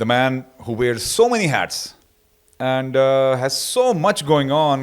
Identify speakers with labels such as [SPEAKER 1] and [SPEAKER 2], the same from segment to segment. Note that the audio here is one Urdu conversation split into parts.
[SPEAKER 1] the man who wears so many hats and has so much going on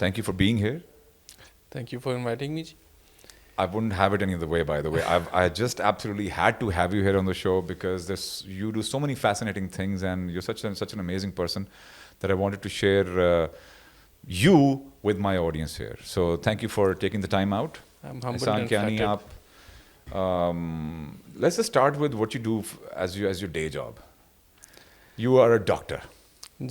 [SPEAKER 1] Thank you for being here.
[SPEAKER 2] Thank you for inviting me.
[SPEAKER 1] I wouldn't have it any other way, by the way. I just absolutely had to have you here on the show because you do so many fascinating things and you're such an amazing person that I wanted to share you with my audience here. So thank you for taking the time out.
[SPEAKER 2] I'm humbled
[SPEAKER 1] Ehsan
[SPEAKER 2] and
[SPEAKER 1] Kiani,
[SPEAKER 2] flattered.
[SPEAKER 1] let's just start with what you do as your day job. You are a doctor.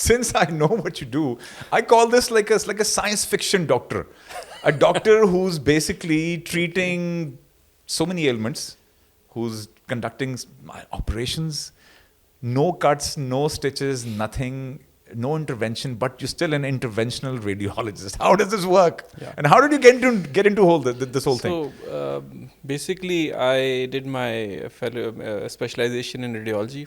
[SPEAKER 1] since I know what you do, I call this like a science fiction doctor. A doctor who's basically treating so many ailments, who's conducting operations, no cuts, no stitches, nothing, no intervention, but you're still an interventional radiologist. How does this work?
[SPEAKER 2] Yeah.
[SPEAKER 1] And how did you get into this whole thing?
[SPEAKER 2] So basically I did my specialization in radiology.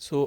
[SPEAKER 2] So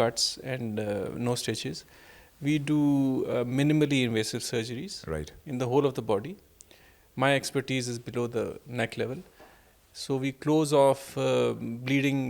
[SPEAKER 2] cuts and no stitches. We do minimally invasive surgeries.
[SPEAKER 1] Right.
[SPEAKER 2] In the whole of the body. My expertise is below the neck level. So we close off bleeding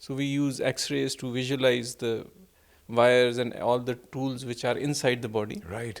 [SPEAKER 2] So we use X-rays to visualize the wires and all the tools which are inside the body.
[SPEAKER 1] Right.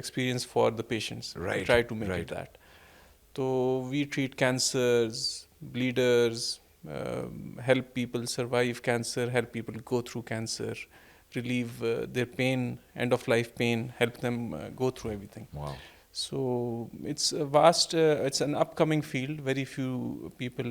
[SPEAKER 2] experience for the patients.
[SPEAKER 1] Right,
[SPEAKER 2] Try to make
[SPEAKER 1] right.
[SPEAKER 2] it that. So we treat cancers, bleeders, help people survive cancer, help people go through cancer, relieve their pain, end of life pain, help them go through everything.
[SPEAKER 1] Wow.
[SPEAKER 2] So it's a vast, it's an upcoming field. Very few people,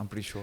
[SPEAKER 1] I'm pretty sure.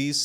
[SPEAKER 2] 20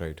[SPEAKER 1] Right.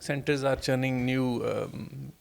[SPEAKER 2] centers are churning new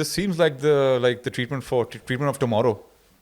[SPEAKER 1] this seems like the treatment of tomorrow.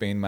[SPEAKER 1] pain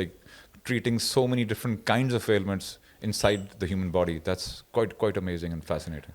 [SPEAKER 1] like treating so many different kinds of ailments inside the human body. That's quite amazing and fascinating.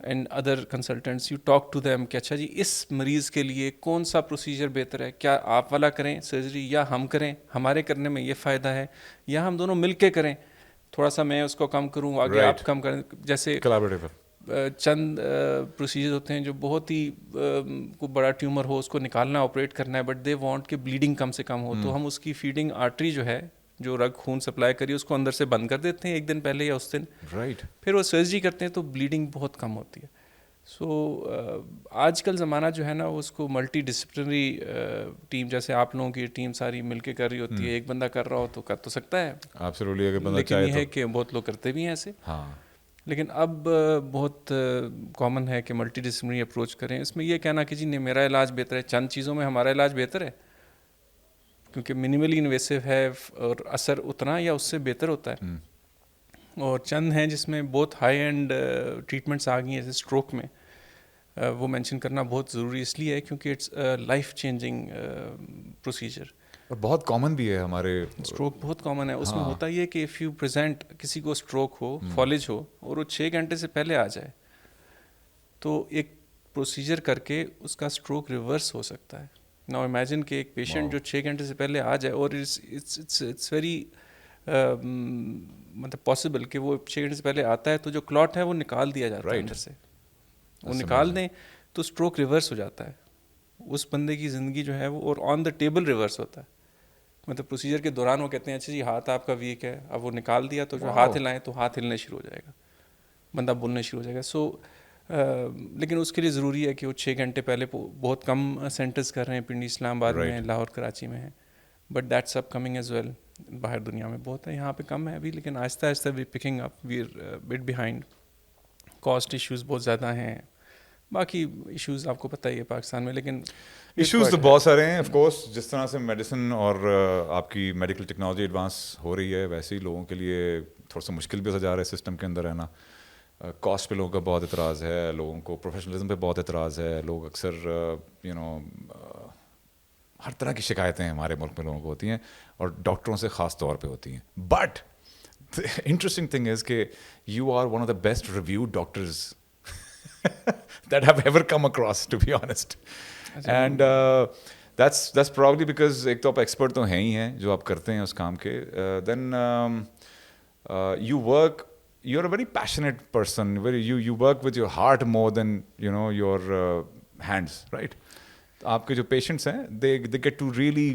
[SPEAKER 2] And other consultants, you talk to them کہ اچھا جی اس مریض کے لیے کون سا پروسیجر بہتر ہے، کیا آپ والا کریں سرجری یا ہم کریں، ہمارے کرنے میں یہ فائدہ ہے، یا ہم دونوں مل کے کریں، تھوڑا سا میں اس کو کم کروں آگے آپ کم کریں. جیسے چند پروسیجر ہوتے ہیں جو بہت ہی کوئی بڑا ٹیومر ہو اس کو نکالنا آپریٹ کرنا ہے، بٹ دے وانٹ کہ بلیڈنگ کم سے کم ہو، تو ہم اس کی فیڈنگ آرٹری جو ہے جو رگ خون سپلائی کری اس کو اندر سے بند کر دیتے ہیں ایک دن پہلے یا اس دن، پھر وہ سرجری کرتے ہیں تو بلیڈنگ بہت کم ہوتی ہے. سو آج کل زمانہ جو ہے نا اس کو ملٹی ڈسپلنری ٹیم، جیسے آپ لوگوں کی ٹیم ساری مل کے کر رہی ہوتی ہے، ایک بندہ کر رہا ہو تو کر تو سکتا ہے، لیکن یہ ہے کہ بہت لوگ کرتے بھی ہیں ایسے. لیکن اب بہت کامن ہے کہ ملٹی ڈسپلنری اپروچ کریں. اس میں یہ کہنا کہ جی نہیں میرا علاج بہتر ہے، چند چیزوں میں ہمارا علاج بہتر ہے کیونکہ منیملی انویسو ہے اور اثر اتنا یا اس سے بہتر ہوتا ہے، اور چند ہیں جس میں بہت ہائی اینڈ ٹریٹمنٹس آ گئی ہیں، جیسے اسٹروک میں وہ مینشن کرنا بہت ضروری اس لیے ہے کیونکہ اٹس لائف چینجنگ پروسیجر،
[SPEAKER 1] اور بہت کامن بھی ہے ہمارے.
[SPEAKER 2] اسٹروک بہت کامن ہے. اس میں ہوتا یہ کہ اف یو پریزنٹ کسی کو اسٹروک ہو، فالج ہو، اور وہ 6 گھنٹے سے پہلے آ جائے تو ایک پروسیجر کر کے اس کا اسٹروک ریورس ہو سکتا ہے. ناؤ امیجن کہ ایک پیشنٹ جو 6 گھنٹے سے پہلے آ جائے، اور اٹس ویری مطلب پاسبل کہ وہ 6 گھنٹے سے پہلے آتا ہے تو جو کلاٹ ہے وہ نکال دیا جاتا ہے اندر سے، وہ نکال دیں تو اسٹروک ریورس ہو جاتا ہے. اس بندے کی زندگی جو ہے وہ اور آن دا ٹیبل ریورس ہوتا ہے. مطلب پروسیجر کے دوران وہ کہتے ہیں اچھا جی ہاتھ آپ کا ویک ہے، اب وہ نکال دیا تو جو ہاتھ ہلائیں تو ہاتھ ہلنے شروع ہو جائے گا، بندہ بولنے شروع ہو جائے گا. سو لیکن اس کے لیے ضروری ہے کہ وہ 6 گھنٹے پہلے بہت کم سینٹرز کر رہے ہیں، پنڈی اسلام آباد میں ہیں، لاہور کراچی میں ہیں، but that's upcoming as well. باہر دنیا میں بہت ہے، یہاں پہ کم ہے ابھی، لیکن آہستہ آہستہ we picking up, we are but behind. Cost issues بہت زیادہ ہیں، باقی ایشوز آپ کو پتہ ہی ہے پاکستان میں، لیکن
[SPEAKER 1] ایشوز تو بہت سارے ہیں آف کورس. جس طرح سے میڈیسن اور آپ کی میڈیکل ٹیکنالوجی ایڈوانس ہو رہی ہے ویسے ہی لوگوں کے لیے تھوڑا سا مشکل بھی ہو جا رہا ہے سسٹم کے اندر رہنا. کاسٹ پہ لوگوں کا بہت اعتراض ہے، لوگوں کو پروفیشنلزم پہ بہت اعتراض ہے. لوگ اکثر ہر طرح کی شکایتیں ہمارے ملک میں لوگوں کو ہوتی ہیں اور ڈاکٹروں سے خاص طور پہ ہوتی ہیں. بٹ انٹرسٹنگ تھنگ از کہ you are one of the best reviewed doctors that have ever come across, to be honest. And that's probably because ایک تو آپ ایکسپرٹ تو ہیں ہی ہیں جو آپ کرتے ہیں اس کام کے. Then you're a very passionate person. You work with your heart more than your hands, right? آپ کے جو پیشنٹس ہیں they get to really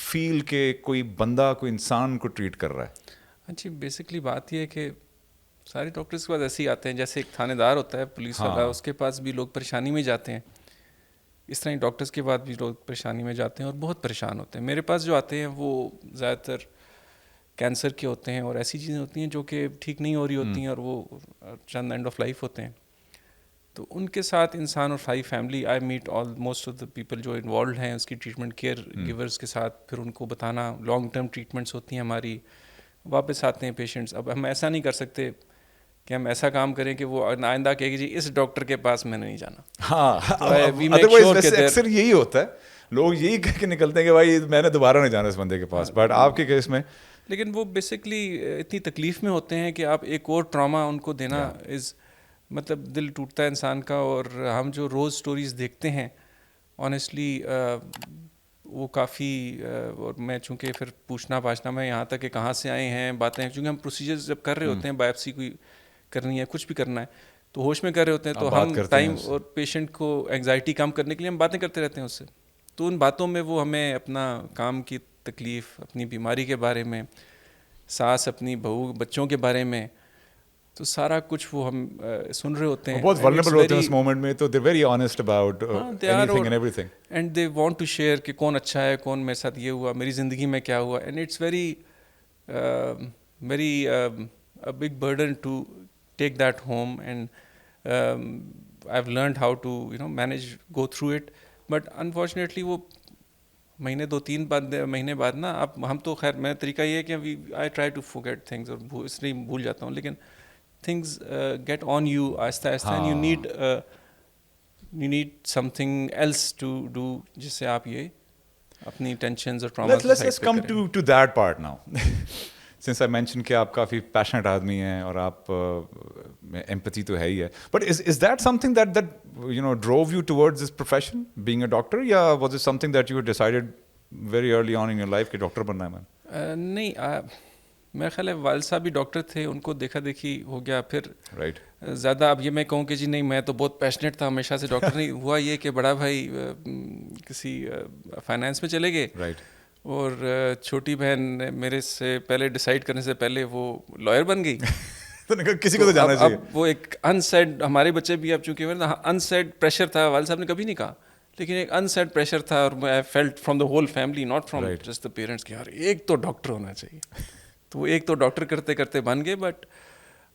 [SPEAKER 1] feel کہ کوئی بندہ کوئی انسان کو ٹریٹ کر رہا ہے.
[SPEAKER 2] اچھی بیسکلی بات یہ ہے کہ سارے ڈاکٹرس کے پاس ایسے ہی آتے ہیں، جیسے ایک تھانے دار ہوتا ہے پولیس والا، اس کے پاس بھی لوگ پریشانی میں جاتے ہیں، اس طرح ڈاکٹرس کے بعد بھی لوگ پریشانی میں جاتے ہیں اور بہت پریشان ہوتے ہیں. میرے پاس جو آتے ہیں وہ زیادہ تر کینسر کے ہوتے ہیں اور ایسی چیزیں ہوتی ہیں جو کہ ٹھیک نہیں ہو رہی ہوتی ہیں اور وہ چند اینڈ آف لائف ہوتے ہیں. تو ان کے ساتھ انسان اور ساری family, I meet all most of the people جو انوالوڈ ہیں اس کی ٹریٹمنٹ کیئر گیورس کے ساتھ، پھر ان کو بتانا لانگ ٹرم ٹریٹمنٹس ہوتی ہیں ہماری. واپس آتے ہیں پیشنٹس. اب ہم ایسا نہیں کر سکتے کہ ہم ایسا کام کریں کہ وہ آئندہ کہے کہ جی اس ڈاکٹر کے پاس میں نے نہیں جانا.
[SPEAKER 1] ادروائز اکثر یہی ہوتا ہے، لوگ یہی کہہ کے نکلتے ہیں کہ بھائی میں نے دوبارہ نہیں جانا اس بندے کے پاس. بٹ آپ کے کیس میں
[SPEAKER 2] لیکن وہ بیسکلی اتنی تکلیف میں ہوتے ہیں کہ آپ ایک اور ٹراما ان کو دینا از مطلب دل ٹوٹتا ہے انسان کا. اور ہم جو روز سٹوریز دیکھتے ہیں آنیسٹلی وہ کافی، اور میں چونکہ پھر پوچھنا میں یہاں تک کہ کہاں سے آئے ہیں باتیں، چونکہ ہم پروسیجرز جب کر رہے ہوتے ہیں، بایوپسی کوئی کرنی ہے، کچھ بھی کرنا ہے تو ہوش میں کر رہے ہوتے ہیں، تو ہم ٹائم اور پیشنٹ کو انگزائٹی کم کرنے کے لیے ہم باتیں کرتے رہتے ہیں اس سے. تو ان باتوں میں وہ ہمیں اپنا کام کی تکلیف، اپنی بیماری کے بارے میں، ساس اپنی بہو بچوں کے بارے میں، تو سارا کچھ وہ ہم سن رہے ہوتے ہیں.
[SPEAKER 1] بہت ولنریبل ہوتے ہیں اس مومنٹ میں، تو they very honest about anything and everything,
[SPEAKER 2] and they want to share کہ کون اچھا ہے، کون میرے ساتھ یہ ہوا، میری زندگی میں کیا ہوا. And it's very big burden to take that home. And I have learned how to manage go through it. But unfortunately وہ مہینے 2-3 مہینے بعد نا ہم تو خیر میں طریقہ یہ ہے کہ I try to forget things, اور اس لیے بھول جاتا ہوں، لیکن تھنگز گیٹ آن یو آہستہ آہستہ. And you need something else to do جس سے آپ یہ اپنی ٹینشنز اور trauma.
[SPEAKER 1] Let's come to that part now. since I mentioned کہ آپ کافی پیشنیٹ آدمی ہیں اور آپ empathy تو ہے ہی ہے, but is that something that you know drove you towards this profession, being a doctor, یا was it something that you had decided very early on in your life کہ ڈاکٹر بننا ہے میں؟
[SPEAKER 2] نہیں, میرا خیال ہے والد صاحب بھی ڈاکٹر تھے, ان کو دیکھا دیکھی ہو گیا. پھر
[SPEAKER 1] رائٹ
[SPEAKER 2] زیادہ اب یہ میں کہوں کہ جی نہیں میں تو بہت پیشنیٹ تھا ہمیشہ سے ڈاکٹر, نہیں ہوا. یہ کہ بڑا بھائی کسی فائنانس میں چلے گئے,
[SPEAKER 1] رائٹ
[SPEAKER 2] اور چھوٹی بہن میرے سے پہلے ڈیسائیڈ کرنے سے پہلے وہ لائر بن گئی.
[SPEAKER 1] کسی کو تو جانا چاہیے.
[SPEAKER 2] اب وہ ایک انسیڈ, ہمارے بچے بھی اب چونکہ انسیڈ پریشر تھا, والد صاحب نے کبھی نہیں کہا, لیکن ایک انسیڈ پریشر تھا, اور I felt from the whole family, not from just the parents, کہ یار ایک تو ڈاکٹر ہونا چاہیے. تو وہ ایک تو ڈاکٹر کرتے کرتے بن گئے. بٹ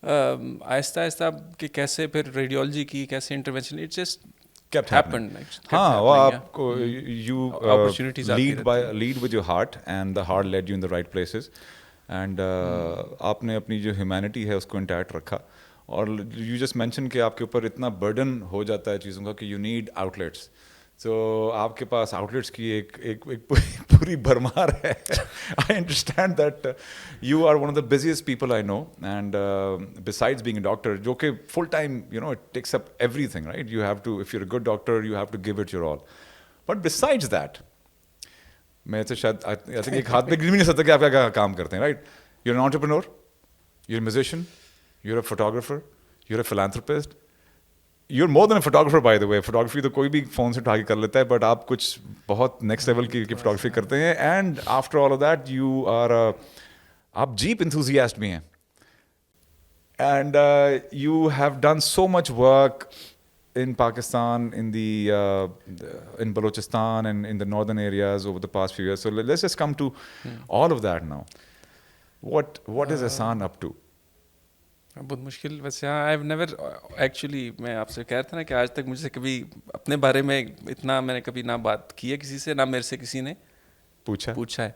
[SPEAKER 2] آہستہ آہستہ کہ کیسے پھر ریڈیولوجی کی, کیسے intervention, it just
[SPEAKER 1] kept happening. ہاں وہ آپ کو you lead with your heart and the heart led you in the right places, and آپ نے اپنی جو ہیومینٹی ہے اس کو انٹیکٹ رکھا. اور you just mentioned کہ آپ کے اوپر اتنا برڈن ہو جاتا ہے چیزوں کا کہ you need outlets. So آپ کے پاس آؤٹلیٹس کی ایک پوری بھرمار ہے. I understand that you are one of the busiest people I know, and besides being a doctor, جو کہ full time, you know, it takes up everything, right? You have to, if you're a good doctor, you have to give it your all. But besides that, میں تو شاید I think ایک ہاتھ پہ گر بھی نہیں سکتا کہ آپ کیا کام کرتے ہیں, right? You're an entrepreneur, you're a musician, you're a photographer, you're a philanthropist. You're more than a photographer, by the way. Photography تو کوئی بھی فون سے اٹھا کے کر لیتا ہے, بٹ آپ کچھ بہت نیکسٹ لیول کی فوٹوگرافی کرتے ہیں. And after all of that you are آپ جیپ انتھوزیاسٹ بھی ہیں, and you have done so much work in Pakistan, in Balochistan and in the northern areas over the past few years. So let's just come to all of that now. What is Ehsan up to?
[SPEAKER 2] بہت مشکل. ویسے آئی ہیو نیور ایکچولی, میں آپ سے کہہ رہا تھا نا کہ آج تک مجھ سے کبھی اپنے بارے میں اتنا میں نے کبھی نہ بات کی ہے کسی سے, نہ میرے سے کسی نے پوچھا ہے.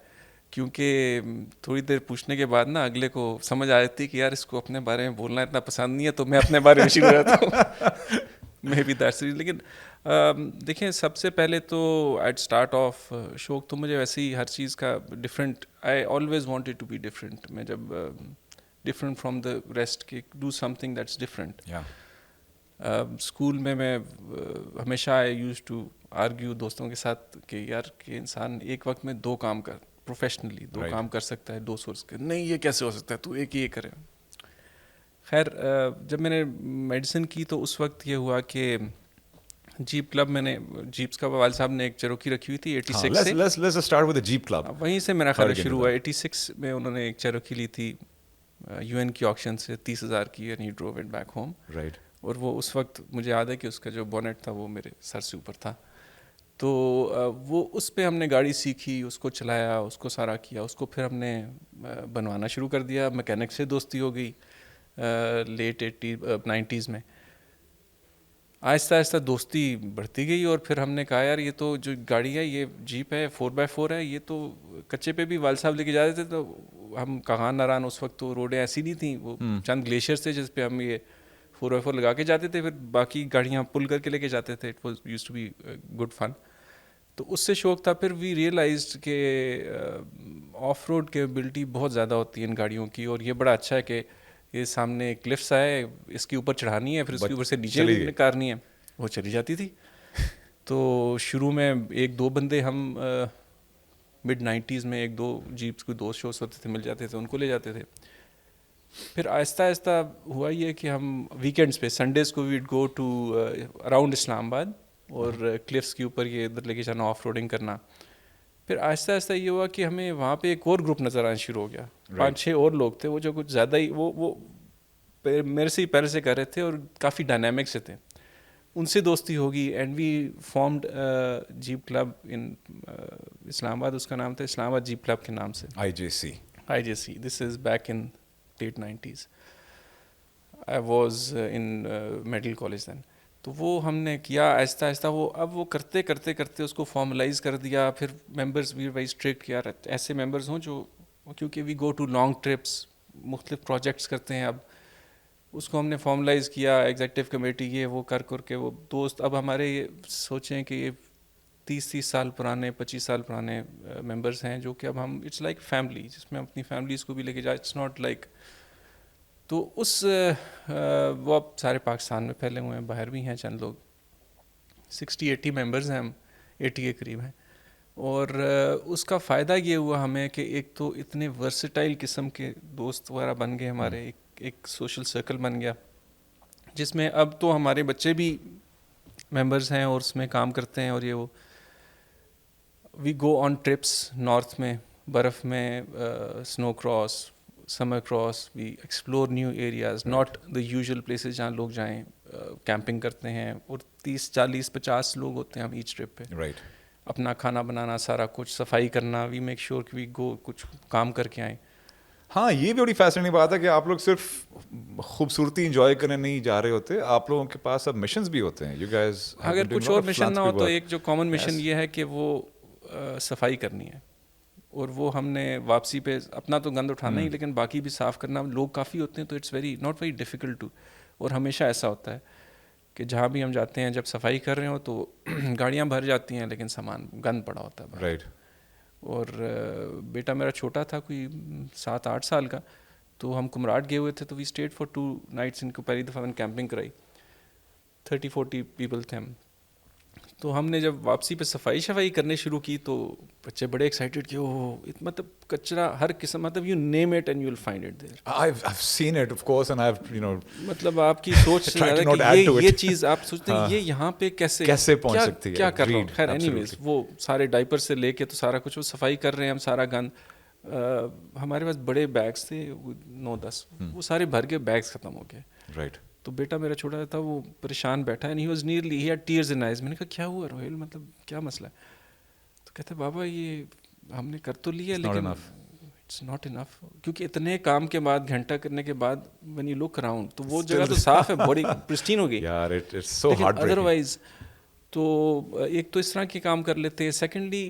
[SPEAKER 2] کیونکہ تھوڑی دیر پوچھنے کے بعد نا اگلے کو سمجھ آ جاتی کہ یار اس کو اپنے بارے میں بولنا اتنا پسند نہیں ہے, تو میں اپنے بارے میں شروع رہتا ہوں. میں بھی دیٹس. لیکن دیکھیں سب سے پہلے تو آئی اسٹارٹ آف, شوق تو مجھے ویسے ہی ہر چیز کا different, I always wanted to be different. میں جب ڈفرینٹ فرام دا ریسٹ, کہ do something that's different. School میں ہمیشہ آئی یوز ٹو آرگیو دوستوں کے ساتھ کہ یار کہ انسان ایک وقت میں دو کام پروفیشنلی دو کام کر سکتا ہے, دو سورس کے. نہیں یہ کیسے ہو سکتا ہے, تو ایک یہ کرے. خیر جب میں نے میڈیسن کی تو اس وقت یہ ہوا کہ جیپ کلب, میں نے جیپس کا والد صاحب نے ایک چروکی رکھی ہوئی تھی 86 سے.
[SPEAKER 1] Let's start with the Jeep Club.
[SPEAKER 2] وہیں سے میرا خیال شروع ہوا. 86 میں انہوں نے ایک چروکی لی تھی UN کی آکشن سے 30,000 کی, and he drove it back home.
[SPEAKER 1] Right.
[SPEAKER 2] اور وہ اس وقت مجھے یاد ہے کہ اس کا جو بونٹ تھا وہ میرے سر سے اوپر تھا. تو وہ اس پہ ہم نے گاڑی سیکھی, اس کو چلایا, اس کو سارا کیا. اس کو پھر ہم نے بنوانا شروع کر دیا. میکینک سے دوستی ہو گئی لیٹ 90s میں. آہستہ آہستہ دوستی بڑھتی گئی, اور پھر ہم نے کہا یار یہ تو جو گاڑی ہے یہ جیپ ہے 4x4 ہے, یہ تو کچے پہ بھی والد صاحب لے کے جاتے تھے. تو ہم کہاں ناران, اس وقت تو روڈیں ایسی نہیں تھیں, وہ چند گلیشیئرس تھے جس پہ ہم یہ 4x4 لگا کے جاتے تھے, پھر باقی گاڑیاں پل کر کے لے کے جاتے تھے. It was used to be good fun. تو اس سے شوق تھا. پھر وی ریئلائزڈ کہ آف روڈ کیپیبلٹی بہت زیادہ ہوتی ہے ان گاڑیوں کی, اور یہ بڑا اچھا ہے کہ یہ سامنے کلفس آئے, اس کے اوپر چڑھانی ہے, پھر اس کے اوپر سے نیچے نکارنی ہے, وہ چلی جاتی تھی. تو شروع میں ایک دو بندے ہم مڈ 90s میں ایک دو جیپس کوئی دوست شوز ہوتے تھے, مل جاتے تھے, ان کو لے جاتے تھے. پھر آہستہ آہستہ ہوا یہ کہ ہم ویکینڈس پہ سنڈیز کو ویڈ گو ٹو اراؤنڈ اسلام آباد, اور کلفس کے اوپر یہ ادھر لے کے جانا, آف روڈنگ کرنا. پھر آہستہ آہستہ یہ ہوا کہ ہمیں وہاں پہ ایک اور گروپ نظر آنا شروع ہو گیا. 5-6 اور لوگ تھے, وہ جو کچھ زیادہ ہی وہ میرے سے ہی پہلے سے کر رہے تھے, اور کافی ڈائنامک سے تھے. ان سے دوستی ہوگی, and we formed Jeep club in Islamabad. اس کا نام تھا اسلام آباد جیپ کلب کے نام سے, IJC. This is back in late 90s. I was in medical college then. تو وہ ہم نے کیا آہستہ آہستہ. وہ اب وہ کرتے کرتے کرتے اس کو فارملائز کر دیا. پھر ممبرز وی ویری اسٹرکٹ, کیا ایسے ممبرز ہوں جو, کیونکہ وی گو ٹو لانگ ٹرپس, مختلف پروجیکٹس کرتے ہیں. اب اس کو ہم نے فارملائز کیا, ایگزیکٹو کمیٹی یہ وہ کر کے وہ دوست. اب ہمارے یہ سوچیں کہ یہ 30 سال پرانے 25 سال پرانے ممبرس ہیں جو کہ اب ہم اٹس لائک فیملی, جس میں اپنی فیملیز کو بھی لے کے جائے, اٹس ناٹ لائک. تو اس وہ اب سارے پاکستان میں پھیلے ہوئے ہیں, باہر بھی ہیں چند لوگ, 60-80 ممبرز ہیں ہم, 80 کے قریب ہیں. اور اس کا فائدہ یہ ہوا ہمیں کہ ایک تو اتنے ورسٹائل قسم کے دوست وغیرہ بن گئے ہمارے, ایک سوشل سرکل بن گیا جس میں اب تو ہمارے بچے بھی ممبرز ہیں اور اس میں کام کرتے ہیں. اور یہ وہ وی گو آن ٹرپس نارتھ میں, برف میں, snow cross, summer cross, we explore new areas, not the usual places جہاں لوگ جائیں. کیمپنگ کرتے ہیں اور 30-40-50 لوگ ہوتے ہیں ہم ایچ ٹرپ پہ.
[SPEAKER 1] رائٹ.
[SPEAKER 2] اپنا کھانا بنانا, سارا کچھ صفائی کرنا, وی میک شیور کہ وی گو کچھ کام کر کے آئیں.
[SPEAKER 1] ہاں یہ بھی بڑی فیسنیٹنگ بات ہے کہ آپ لوگ صرف خوبصورتی انجوائے کرنے نہیں جا رہے ہوتے, آپ لوگوں کے پاس اب مشنز بھی ہوتے ہیں. یو گائز
[SPEAKER 2] اگر کچھ اور مشن نہ ہو تو ایک جو کامن مشن یہ ہے کہ وہ صفائی کرنی ہے, اور وہ ہم نے واپسی پہ اپنا تو گند اٹھانا ہی, لیکن باقی بھی صاف کرنا. لوگ کافی ہوتے ہیں تو it's very not very difficult to. اور ہمیشہ ایسا ہوتا ہے کہ جہاں بھی ہم جاتے ہیں جب صفائی کر رہے ہوں تو گاڑیاں بھر جاتی ہیں لیکن سامان گند پڑا ہوتا ہے.
[SPEAKER 1] رائٹ.
[SPEAKER 2] اور بیٹا میرا چھوٹا تھا, کوئی 7-8 سال کا, تو ہم کمراٹ گئے ہوئے تھے, تو وی اسٹیڈ فار 2 نائٹس. ان کو پہلی دفعہ میں نے کیمپنگ کرائی, 30-40 پیپل تھے ہم. تو ہم نے جب واپسی پہ صفائی کرنے شروع کی تو بچے بڑے ایکسائٹیڈ کہ اوہ مطلب کچرا ہر قسم, مطلب you name it and you will find it there.
[SPEAKER 1] I've seen it of course and I've
[SPEAKER 2] مطلب آپ کی سوچ سے زیادہ کہ یہ چیز آپ سوچتے ہیں یہ یہاں پہ کیسے
[SPEAKER 1] پہنچ سکتی ہے,
[SPEAKER 2] کیا کر رہا ہوں. خیر اینی ویز وہ سارے ڈائپر سے لے کے تو سارا کچھ وہ صفائی کر رہے ہیں ہم, سارا گند. ہمارے پاس بڑے بیگس تھے 9-10, وہ سارے بھر کے بیگس ختم ہو گئے.
[SPEAKER 1] رائٹ.
[SPEAKER 2] تو بیٹا میرا چھوٹا تھا, وہ پریشان بیٹھا ہے, and he was nearly he had tears in eyes. میں نے کہا کیا ہوا روہیل, مطلب کیا مسئلہ ہے؟ تو کہتے بابا یہ ہم نے کر تو لیا لیکن اٹس ناٹ انف, کیونکہ اتنے کام کے بعد, گھنٹہ کرنے کے بعد when you look around تو وہ جگہ تو صاف ہے, بڑی پرسٹین ہو گئی
[SPEAKER 1] یار, it's so
[SPEAKER 2] لیکن
[SPEAKER 1] heartbreaking.
[SPEAKER 2] ادروائز تو ایک تو اس طرح کے کام کر لیتے ہیں. سیکنڈلی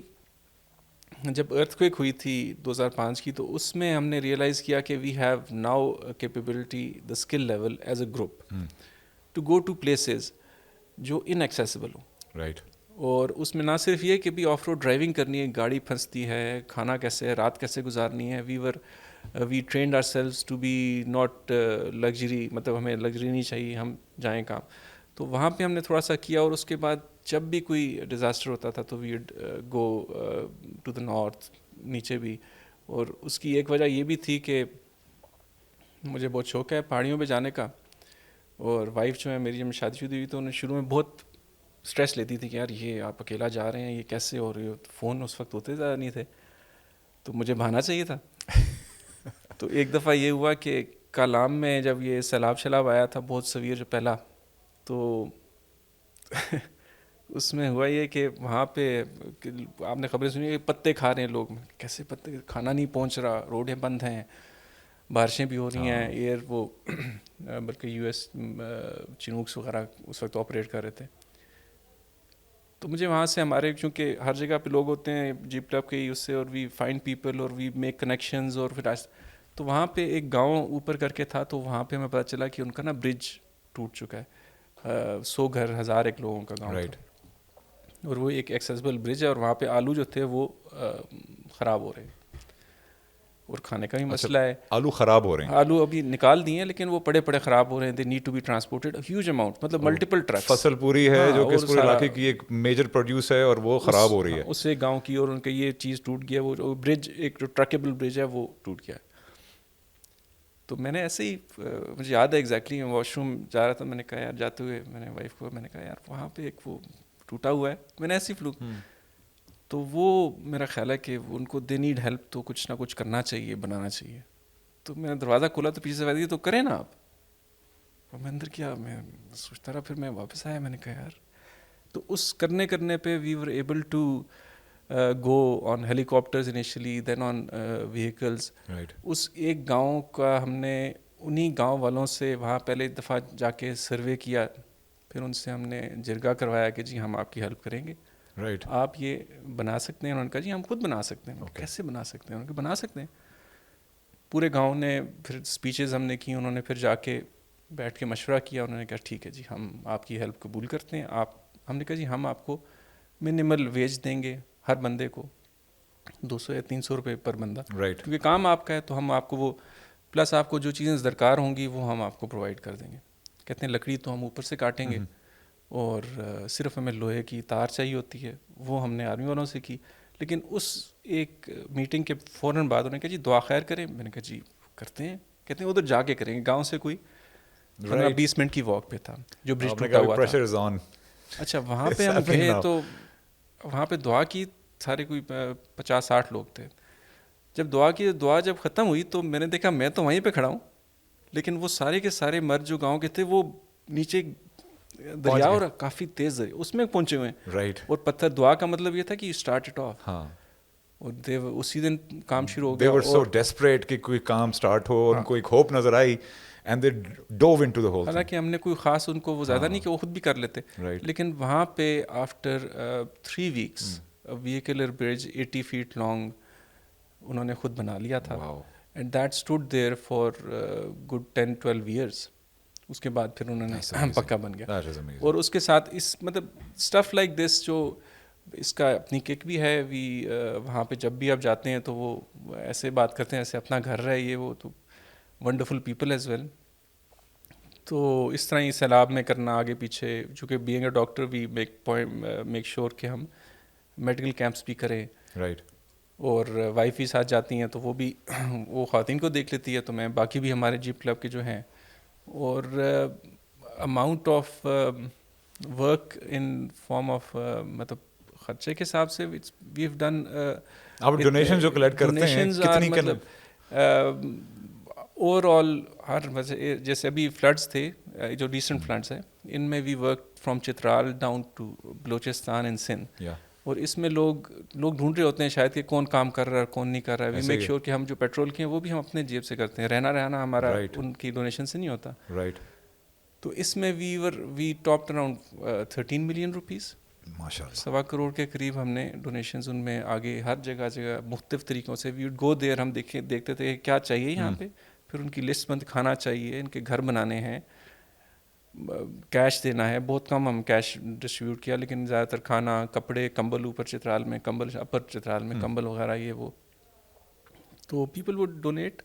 [SPEAKER 2] جب ارتھ کویک ہوئی تھی 2005 کی, تو اس میں ہم نے ریئلائز کیا کہ we have now capability, the skill level as a group to go to places جو ان ایکسیسیبل ہوں.
[SPEAKER 1] رائٹ.
[SPEAKER 2] اور اس میں نہ صرف یہ کہ بھی آف روڈ ڈرائیونگ کرنی ہے, گاڑی پھنستی ہے, کھانا کیسے ہے, رات کیسے گزارنی ہے. We trained ourselves to be not luxury, مطلب ہمیں لگژری نہیں چاہیے, ہم جائیں کام. تو وہاں پہ ہم نے تھوڑا سا کیا, اور اس کے بعد جب بھی کوئی ڈیزاسٹر ہوتا تھا تو وی گو ٹو دا نارتھ, نیچے بھی. اور اس کی ایک وجہ یہ بھی تھی کہ مجھے بہت شوق ہے پہاڑیوں پہ جانے کا, اور وائف جو ہے میری جب شادی شدی ہوئی تو انہیں شروع میں بہت اسٹریس لیتی تھی کہ یار یہ آپ اکیلا جا رہے ہیں, یہ کیسے ہو رہی ہو. فون اس وقت ہوتے زیادہ نہیں تھے, تو مجھے بہانا چاہیے تھا. تو ایک دفعہ یہ ہوا کہ کالام میں جب یہ سیلاب آیا تھا بہت سویر جو پہلا, تو اس میں ہوا یہ کہ وہاں پہ آپ نے خبریں سنی کہ پتے کھا رہے ہیں لوگ. کیسے پتے, کھانا نہیں پہنچ رہا, روڈیں بند ہیں, بارشیں بھی ہو رہی ہیں, ایئر وہ بلکہ یو ایس چنوکس وغیرہ اس وقت آپریٹ کر رہے تھے. تو مجھے وہاں سے ہمارے, چونکہ ہر جگہ پہ لوگ ہوتے ہیں جیپ کلب کے اس سے, اور وی فائنڈ پیپل اور وی میک کنیکشنز. اور پھر تو وہاں پہ ایک گاؤں اوپر کر کے تھا, تو وہاں پہ ہمیں پتہ چلا کہ ان کا نا برج ٹوٹ چکا ہے. 100 گھر 1001 لوگوں کا گاؤں تھا, اور وہ ایک ایکسیسیبل برج ہے, اور وہاں پہ آلو جو تھے وہ خراب ہو رہے ہیں, اور کھانے کا بھی مسئلہ ہے.
[SPEAKER 1] آلو خراب ہو رہے ہیں,
[SPEAKER 2] آلو ابھی نکال دیے ہیں لیکن وہ پڑے خراب ہو رہے ہیں. They need to be transported huge amount, مطلب ملٹیپل ٹرکس.
[SPEAKER 1] فصل پوری ہے جو کہ اس پورے علاقے کی ایک میجر پروڈیوس ہے, اور وہ خراب ہو رہی ہے
[SPEAKER 2] اس سے گاؤں کی, اور ان کا یہ چیز ٹوٹ گیا. وہ برج ایک جو ٹرکیبل برج ہے وہ ٹوٹ گیا. تو میں نے ایسے ہی, مجھے یاد ہے ایگزیکٹلی, میں واش روم جا رہا تھا, میں نے کہا یار جاتے ہوئے میں نے وائف کو میں نے کہا یار وہاں پہ ایک وہ ٹوٹا ہوا ہے. میں نے ایسی فلوک, تو وہ میرا خیال ہے کہ ان کو دے نیڈ ہیلپ, تو کچھ نہ کچھ کرنا چاہیے, بنانا چاہیے. تو میں نے دروازہ کھولا تو پیچھے سے آواز دی تو کریں نا آپ. اور میں اندر کیا, میں سوچتا رہا, پھر میں واپس آیا, میں نے کہا یار. تو اس کرنے پہ we were able to go on helicopters initially, then on vehicles. اس ایک گاؤں کا ہم نے انہی گاؤں والوں سے وہاں پہلے ایک دفعہ جا کے سروے کیا, پھر ان سے ہم نے جرگہ کروایا کہ جی ہم آپ کی ہیلپ کریں گے, آپ یہ بنا سکتے ہیں. انہوں نے کہا جی ہم خود بنا سکتے ہیں. کیسے بنا سکتے ہیں؟ انہوں نے کہا بنا سکتے ہیں. پورے گاؤں نے پھر اسپیچز ہم نے کی, انہوں نے پھر جا کے بیٹھ کے مشورہ کیا, انہوں نے کہا ٹھیک ہے جی ہم آپ کی ہیلپ قبول کرتے ہیں. ہم نے کہا جی ہم آپ کو منیمل ویج دیں گے ہر بندے کو 200 یا 300 روپے پر بندہ,
[SPEAKER 1] رائٹ.
[SPEAKER 2] کیونکہ کام آپ کا ہے تو ہم آپ کو وہ پلس آپ کو جو چیزیں درکار ہوں گی وہ ہم آپ کو پرووائڈ کر دیں گے. کہتے ہیں لکڑی تو ہم اوپر سے کاٹیں گے اور صرف ہمیں لوہے کی تار چاہیے ہوتی ہے, وہ ہم نے آرمی والوں سے کی. لیکن اس ایک میٹنگ کے فوراً بعد انہوں نے کہا جی دعا خیر کریں. میں نے کہا جی کرتے ہیں. کہتے ہیں ادھر جا کے کریں گے. گاؤں سے کوئی 15-20 منٹ کی واک پہ تھا جو برج ٹوٹا ہوا تھا. اچھا وہاں پہ ہم گئے تو وہاں پہ دعا کی, سارے کوئی 50-60 لوگ تھے. جب دعا جب ختم ہوئی تو میں نے دیکھا میں تو وہیں پہ کھڑا ہوں, لیکن وہ سارے کے سارے مرد جو گاؤں کے تھے وہ نیچے دریا اور کافی تیز دریا اس میں پہنچے ہوئے ہیں.
[SPEAKER 1] رائٹ.
[SPEAKER 2] اور پتھر دعا کا مطلب یہ تھا کہ اسٹارٹ اٹ آف.
[SPEAKER 1] ہاں.
[SPEAKER 2] اور اسی دن کام شروع ہو
[SPEAKER 1] They
[SPEAKER 2] گیا.
[SPEAKER 1] were so desperate کہ کوئی کام اسٹارٹ ہو, ان کو ایک ہوپ نظر آئی and they dove into the whole thing.
[SPEAKER 2] حالانکہ ہم نے کوئی خاص ان کو وہ زیادہ نہیں کہ وہ خود بھی کر لیتے, لیکن وہاں پہ آفٹر 3 weeks ویکلر برج 80 feet لانگ انہوں نے خود بنا لیا تھا. And that stood there for good 10-12 years. اس کے بعد پھر انہوں نے پکا بن گیا. اور اس کے ساتھ اس مطلب اسٹف لائک دس جو اس کا اپنی کک بھی ہے. وہاں پہ جب بھی آپ جاتے ہیں تو وہ ایسے بات کرتے ہیں ایسے اپنا گھر رہے یہ وہ, تو ونڈرفل پیپل ایز ویل. تو اس طرح ہی سیلاب میں کرنا آگے پیچھے, چونکہ being a doctor we make sure کہ ہم میڈیکل کیمپس بھی کریں.
[SPEAKER 1] رائٹ.
[SPEAKER 2] اور وائف بھی ساتھ جاتی ہیں تو وہ بھی وہ خواتین کو دیکھ لیتی ہے, تو میں باقی بھی ہمارے جیپ کلب کے جو ہیں. اور amount of work in form of مطلب خرچے کے حساب سے وی ہیو ڈن.
[SPEAKER 1] آپ ڈونیشن جو کلیکٹ کرتے ہیں کتنی
[SPEAKER 2] مطلب اوور آل ہر جیسے ابھی فلڈس تھے جو ریسنٹ فلڈس ہیں ان میں we work from Chitral down to Balochistan and Sindh. اور اس میں لوگ ڈھونڈ رہے ہوتے ہیں شاید کہ کون کام کر رہا ہے کون نہیں کر رہا ہے. وی میک شیور کہ ہم جو پیٹرول کے ہیں وہ بھی ہم اپنے جیب سے کرتے ہیں. رہنا ہمارا ان کی ڈونیشن سے نہیں ہوتا.
[SPEAKER 1] رائٹ.
[SPEAKER 2] تو اس میں وی ٹاپڈ اراؤنڈ 13 million روپیز.
[SPEAKER 1] ماشاء اللہ
[SPEAKER 2] 1.25 crore کے قریب ہم نے ڈونیشنز ان میں آگے ہر جگہ مختلف طریقوں سے وی وڈ گو دیئر. ہم دیکھتے تھے کیا چاہیے یہاں پہ, پھر ان کی لسٹ بند کھانا چاہیے, ان کے گھر بنانے ہیں, کیش دینا ہے. بہت کم ہم کیش ڈسٹریبیوٹ کیا, لیکن زیادہ تر کھانا, کپڑے, کمبل اوپر چترال میں, کمبل اپر چترال میں کمبل وغیرہ یہ وہ. تو پیپل وڈ ڈونیٹ.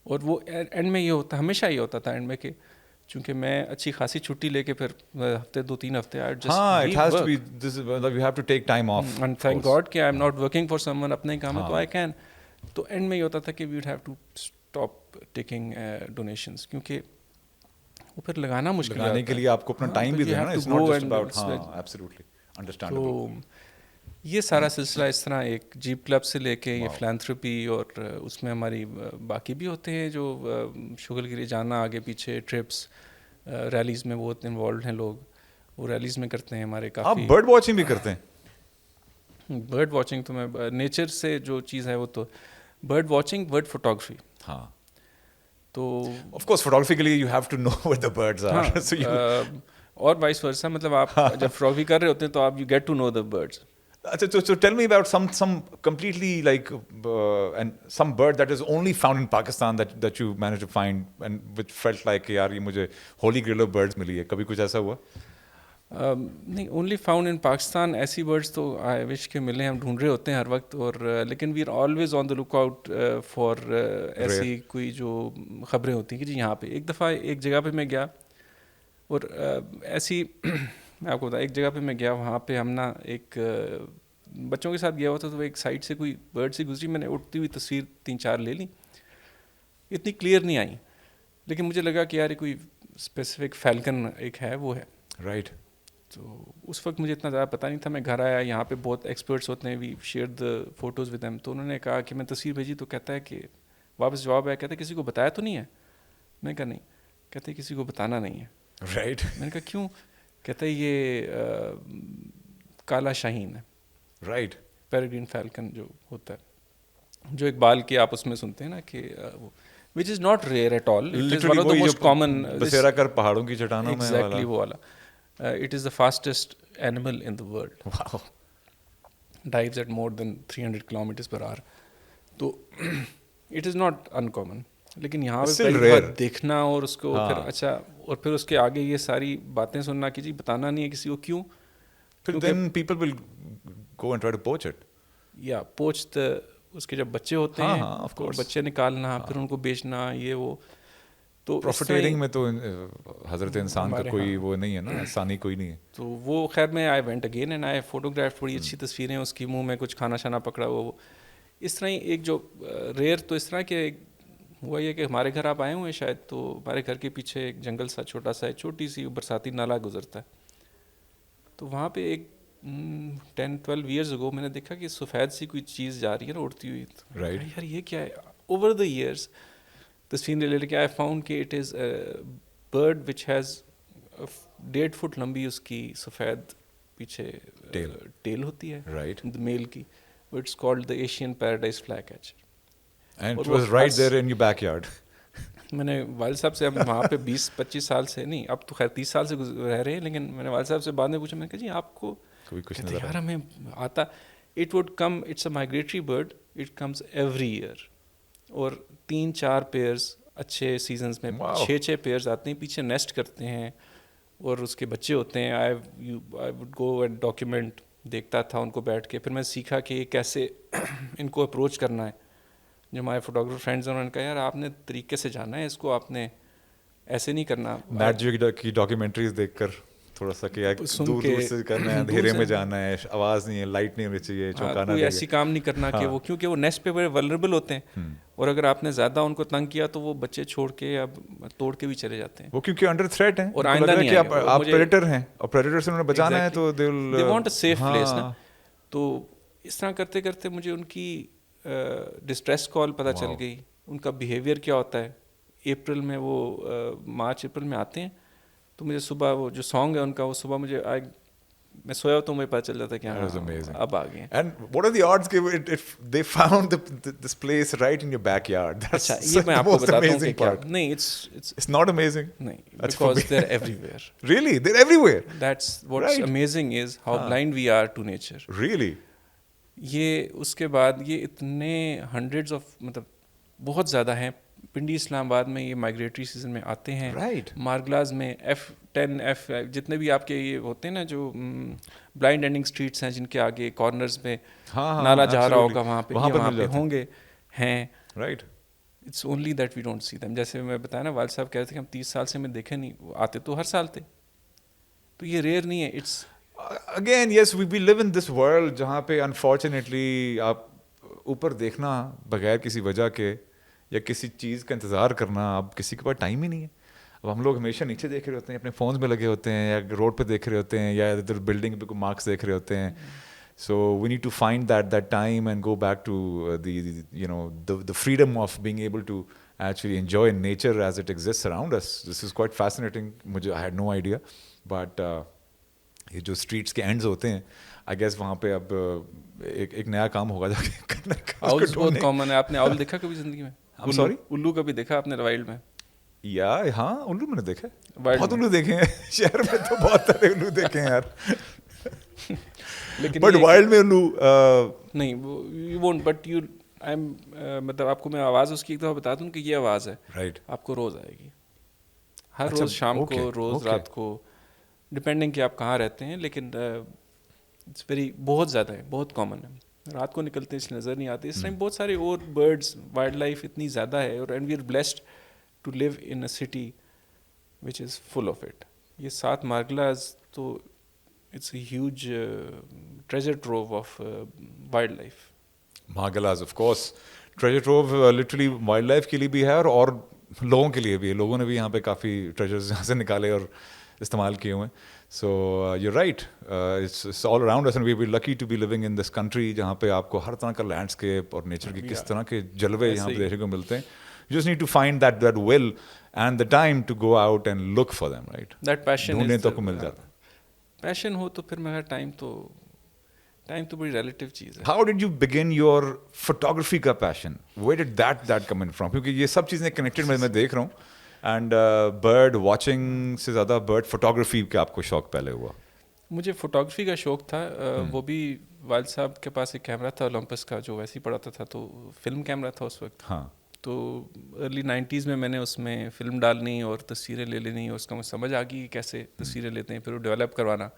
[SPEAKER 2] اور وہ اینڈ میں یہ ہوتا, ہمیشہ یہ ہوتا تھا اینڈ میں کہ چونکہ میں اچھی خاصی چھٹی لے کے پھر ہفتے 2-3 ہفتے تھینک گاڈ کہ I am not working for some one, اپنے کام ہے تو آئی کین. تو اینڈ میں یہ ہوتا تھا کہ we would have to stop taking donations, کیونکہ وہ پھر لگانا مشکل ہے.
[SPEAKER 1] لگانے کے لیے آپ کو اپنا ٹائم بھی دینا ہے, اٹس ناٹ جسٹ اباؤٹ. ہاں ایبسلیوٹلی انڈرسٹینڈیبل.
[SPEAKER 2] تو یہ سارا سلسلہ اس طرح ایک جیپ کلب سے لے کے یہ فلانتھروپی, اور اس میں ہماری باقی بھی ہوتے ہیں جو شغل کے لیے جانا آگے پیچھے, ٹرپس, ریلیز میں بہت انوالوڈ ہیں لوگ, وہ ریلیز میں کرتے ہیں ہمارے کافی.
[SPEAKER 1] آپ برڈ واچنگ بھی کرتے ہیں؟
[SPEAKER 2] برڈ واچنگ تو میں نیچر سے جو چیز ہے وہ تو برڈ واچنگ, برڈ فوٹوگرافی.
[SPEAKER 1] ہاں
[SPEAKER 2] تو
[SPEAKER 1] آف کورس فوٹوگرافی کے لیے you have to know where the birds are.
[SPEAKER 2] اور وائس ورسا, مطلب آپ جب فوٹوگرافی کر رہے ہوتے ہیں تو آپ you get to know the birds.
[SPEAKER 1] اچھا, so tell me about some completely like and some bird that is only found in Pakistan that you managed to find and which felt like yaar ye mujhe holy grail of birds mili hai. kabhi kuch aisa hua?
[SPEAKER 2] نہیں, اونلی فاؤنڈ ان پاکستان. ایسی برڈس تو آئی وش کے ملیں, ہم ڈھونڈ رہے ہوتے ہیں ہر وقت. اور لیکن we are always on the look out for ایسی کوئی جو خبریں ہوتی ہیں کہ جی یہاں پہ. ایک دفعہ ایک جگہ پہ میں گیا, اور ایسی میں آپ کو بتایا, ایک جگہ پہ میں گیا, وہاں پہ ہم نا ایک بچوں کے ساتھ گیا ہوا تھا, تو ایک سائڈ سے کوئی برڈ سی گزری, میں نے اٹھتی ہوئی تصویر 3-4 لے لی. اتنی کلیئر نہیں آئی, لیکن مجھے لگا کہ یار کوئی اسپیسیفک فیلکن ایک ہے وہ ہے.
[SPEAKER 1] رائٹ.
[SPEAKER 2] تو اس وقت مجھے اتنا زیادہ پتہ نہیں تھا. میں گھر آیا, یہاں پہ بہت ایکسپرٹس ہوتے ہیں, we share the photos with them. تو انہوں نے کہا کہ میں تصویر بھیجی, تو کہتا ہے کہ واپس جواب آیا, کہتا ہے کسی کو بتایا تو نہیں ہے. میں کہا نہیں. کہتے کسی کو بتانا نہیں ہے.
[SPEAKER 1] رائٹ.
[SPEAKER 2] میں نے کہا کیوں؟ کہتا ہے یہ کالا شاہین ہے.
[SPEAKER 1] رائٹ.
[SPEAKER 2] پیریگرین فیلکن جو ہوتا ہے, جو اقبال کے آپ اس میں سنتے ہیں نا کہ which is not rare at all. It is one of the most common.
[SPEAKER 1] بسیرا کر پہاڑوں کی چٹانوں میں.
[SPEAKER 2] Exactly وہ والا. It is the fastest animal in the world.
[SPEAKER 1] Wow.
[SPEAKER 2] Dives at more than 300 kilometers per hour. تو it is not uncommon. لیکن یہاں پہ پہلی بار دیکھنا اور اس کو پھر اچھا, اور پھر اس کے آگے یہ ساری باتیں سننا کہ جی بتانا نہیں ہے کسی کو. کیوں؟
[SPEAKER 1] پھر then people will go and try to poach it.
[SPEAKER 2] یا پوچ اس کے جب بچے ہوتے
[SPEAKER 1] ہاں
[SPEAKER 2] ہیں
[SPEAKER 1] ہاں of
[SPEAKER 2] تو
[SPEAKER 1] course.
[SPEAKER 2] بچے نکالنا پھر ان کو بیچنا یہ وہ تو
[SPEAKER 1] پروفیٹیرنگ میں تو حضرت انسان کا کوئی وہ نہیں ہے نا, آسانی کوئی نہیں ہے.
[SPEAKER 2] تو وہ خیر میں I went again and I photograph بڑی اچھی تصویریں اس کی, منہ میں کچھ کھانا شانا پکڑا وہ اس طرح ہی ایک جو ریئر تو اس طرح کہ ہوا یہ کہ ہمارے گھر آپ آئے ہوئے شاید, تو ہمارے گھر کے پیچھے ایک جنگل سا چھوٹا سا ہے, چھوٹی سی برساتی نالا گزرتا ہے, تو وہاں پہ ایک 10-12 ایئرز اگو میں نے دیکھا کہ سفید سی کوئی چیز جا رہی ہے نا اڑتی ہوئی,
[SPEAKER 1] رائٹ
[SPEAKER 2] یار یہ کیا ہے. اوور دا ایئرس تصویر لے کے آئی فاؤنڈ کہ it is bird which has 1.5 foot لمبی اس کی سفید پیچھے ٹیل ہوتی ہے
[SPEAKER 1] رائٹ
[SPEAKER 2] میل کی, it's called the Asian paradise flycatcher.
[SPEAKER 1] And it was right there in your backyard.
[SPEAKER 2] میں نے والد صاحب سے, اب وہاں پہ 20-25 سال سے نہیں, اب تو خیر 30 سال سے رہ رہے ہیں, لیکن میں نے والد صاحب سے بعد میں پوچھا, میں نے کہا جی آپ کو
[SPEAKER 1] کچھ
[SPEAKER 2] کہتے یار ہمیں آتا. It would come, it's a migratory bird, it comes every year, اور 3-4 پیئرز اچھے سیزنز میں 6 پیئرز آتے ہیں, پیچھے نیسٹ کرتے ہیں اور اس کے بچے ہوتے ہیں. I would go and document, دیکھتا تھا ان کو بیٹھ کے, پھر میں سیکھا کہ کیسے ان کو اپروچ کرنا ہے. جو ہمارے فوٹوگرافر فرینڈز ہیں انہوں نے کہا یار آپ نے طریقے سے جانا ہے اس کو, آپ نے ایسے نہیں کرنا.
[SPEAKER 1] نیٹ جیو کی ڈاکیومنٹریز دیکھ کر تھوڑا سا کہ دور دور سے کرنا ہے, اندھیرے میں جانا ہے, آواز نہیں ہے, لائٹ نہیں ہونی چاہیے, چونکانا
[SPEAKER 2] کوئی ایسی کام نہیں کرنا کہ وہ, کیونکہ وہ نیسٹ پہ بڑے ولنریبل ہوتے ہیں, اور اگر آپ نے زیادہ ان کو تنگ کیا تو وہ بچے چھوڑ کے اب توڑ کے بھی چلے جاتے ہیں,
[SPEAKER 1] وہ کیونکہ انڈر تھریٹ ہیں,
[SPEAKER 2] اور آئندہ نہیں
[SPEAKER 1] کہ آپ پریڈیٹر ہیں اور پریڈیٹر سے انہوں نے بچانا ہے, تو
[SPEAKER 2] they want a safe place نا. تو اس طرح کرتے کرتے مجھے ان کی ڈسٹریس کال پتہ چل گئی, ان کا بیہیویئر کیا ہوتا ہے. اپریل میں وہ مارچ اپریل میں آتے ہیں, تو مجھے صبح وہ جو سانگ ہے ان کا, وہ صبح مجھے میں سویا ہوں تو مجھے پتہ چل جاتا ہے کہ ہاں اب آ گئے ہیں.
[SPEAKER 1] And what are the odds کہ they found this place right in your backyard.
[SPEAKER 2] اچھا یہ میں آپ کو بتاتا ہوں کہ کیا نہیں,
[SPEAKER 1] اٹس ناٹ امیزنگ,
[SPEAKER 2] نہیں, because they are everywhere.
[SPEAKER 1] Really they are everywhere.
[SPEAKER 2] That's what's amazing is how blind we are to nature.
[SPEAKER 1] Really
[SPEAKER 2] یہ اس کے بعد یہ اتنے ہنڈریڈز آف, مطلب بہت زیادہ ہیں. پنڈی اسلام آباد میں یہ مائگریٹری سیزن میں آتے ہیں, مارگلاز میں F10 جتنے بھی آپ کے یہ ہوتے ہیں نا جو بلائنڈ اینڈنگ اسٹریٹس ہیں جن کے آگے کارنرز میں نالا جا رہا ہوگا, وہاں پہ ہوں گے ہیں.
[SPEAKER 1] Right,
[SPEAKER 2] it's only that we don't see them. جیسے میں بتایا نا, والد صاحب کہتے تھے کہ ہم 30 سال سے میں دیکھے نہیں, وہ آتے تو ہر سال تھے, تو یہ ریئر نہیں ہے. It's
[SPEAKER 1] again yes we live in this world جہاں پہ انفارچونیٹلی آپ اوپر دیکھنا بغیر کسی وجہ کے یا کسی چیز کا انتظار کرنا, اب کسی کے پاس ٹائم ہی نہیں ہے. اب ہم لوگ ہمیشہ نیچے دیکھ رہے ہوتے ہیں, اپنے فونز میں لگے ہوتے ہیں, یا روڈ پہ دیکھ رہے ہوتے ہیں, یا ادھر بلڈنگ پہ کوئی مارکس دیکھ رہے ہوتے ہیں. So we need to find that time and go back to the freedom of being able to actually enjoy nature as it exists around us. This is quite fascinating. مجھے I had no idea. But یہ جو اسٹریٹس کے اینڈز ہوتے ہیں, آئی گیس وہاں پہ اب ایک نیا کام ہوگا جا کے کرنے کا.
[SPEAKER 2] آؤلز بہت کامن ہے. آپ نے آؤل دیکھا کبھی زندگی میں؟
[SPEAKER 1] سوری,
[SPEAKER 2] الو کبھی دیکھا آپ نے وائلڈ میں؟
[SPEAKER 1] یا ہاں الو میں نے دیکھا, بہت الو دیکھے ہیں شہر میں, تو بہت سارے الو دیکھے ہیں یار,
[SPEAKER 2] لیکن
[SPEAKER 1] بٹ وائلڈ میں الو
[SPEAKER 2] نہیں, یو وونٹ, بٹ یو مطلب آپ کو میں آواز اس کی ایک دفعہ بتا دوں کہ یہ آواز ہے,
[SPEAKER 1] رائٹ,
[SPEAKER 2] آپ کو روز آئے گی, ہر روز شام کو, روز رات کو, ڈپینڈنگ کہ آپ کہاں رہتے ہیں, لیکن اٹس ویری بہت زیادہ ہے, بہت کامن ہے. رات کو نکلتے ہیں اس نظر نہیں آتے. اس ٹائم بہت سارے اور برڈس, وائلڈ لائف اتنی زیادہ ہے, اور and we are blessed to live in a city which is full of it. یہ 7 مارگلاز تو it's a huge treasure trove of wildlife.
[SPEAKER 1] Margallas of course treasure trove literally wildlife کے لیے بھی ہے, اور لوگوں کے لیے بھی ہے. لوگوں نے بھی یہاں پہ کافی ٹریجرز یہاں سے نکالے اور استعمال کیے ہوئے ہیں. So you're right, it's all around us and we're lucky to be living in this country جہاں پہ آپ کو ہر طرح کا لینڈسکیپ اور نیچر کی کس طرح کے جلوے یہاں پہ دیکھنے کو ملتے ہیں. You just need to find that will and the time to go out and look for them, right?
[SPEAKER 2] That passion
[SPEAKER 1] ڈھونڈنے تو کو مل جاتا ہے.
[SPEAKER 2] پیشن ہو تو پھر مگر ٹائم تو بڑی ریلیٹیو چیز ہے.
[SPEAKER 1] How did you begin your photography کا passion? Where did that come in from? کیونکہ یہ سب چیزیں کنیکٹڈ میں دیکھ رہا ہوں. اینڈ برڈ واچنگ سے زیادہ برڈ فوٹوگرافی کا آپ کو شوق پہلے ہوا؟
[SPEAKER 2] مجھے فوٹوگرافی کا شوق تھا, وہ بھی والد صاحب کے پاس ایک کیمرہ تھا اولمپس کا جو ویسے ہی پڑاتا تھا, تو فلم کیمرہ تھا اس وقت.
[SPEAKER 1] ہاں,
[SPEAKER 2] تو ارلی 90s میں نے اس میں فلم ڈالنی اور تصویریں لے لینی, اور اس کا مجھے سمجھ آ گئی کیسے تصویریں لیتے ہیں, پھر وہ ڈیولپ کروانا.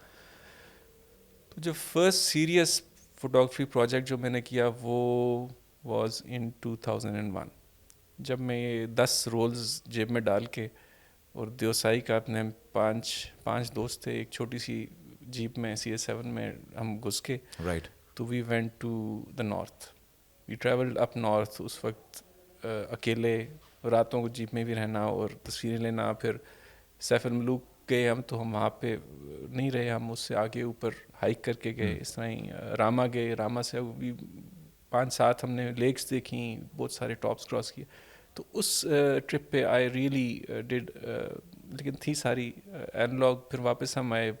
[SPEAKER 2] تو جو فرسٹ سیریس فوٹوگرافی پروجیکٹ جو میں نے کیا وہ واز ان 2001، جب میں یہ 10 رولز جیب میں ڈال کے اور دیوسائی کا اپنے پانچ دوست تھے، ایک چھوٹی سی جیپ میں CS7 میں ہم گھس کے،
[SPEAKER 1] رائٹ.
[SPEAKER 2] تو we went to the north, we travelled up north. اس وقت اکیلے راتوں کو جیپ میں بھی رہنا اور تصویریں لینا. پھر سیف الملوک گئے ہم، تو ہم وہاں پہ نہیں رہے، ہم اس سے آگے اوپر ہائیک کر کے گئے. اس طرح ہی راما گئے، راما سے بھی 5-7 ہم نے لیکس دیکھیں، بہت سارے ٹاپس کراس کیے. تو اس ٹرپ پہ آئی ریئلی ڈڈ، لیکن تھی ساری اینالاگ. پھر واپس ہم آئے،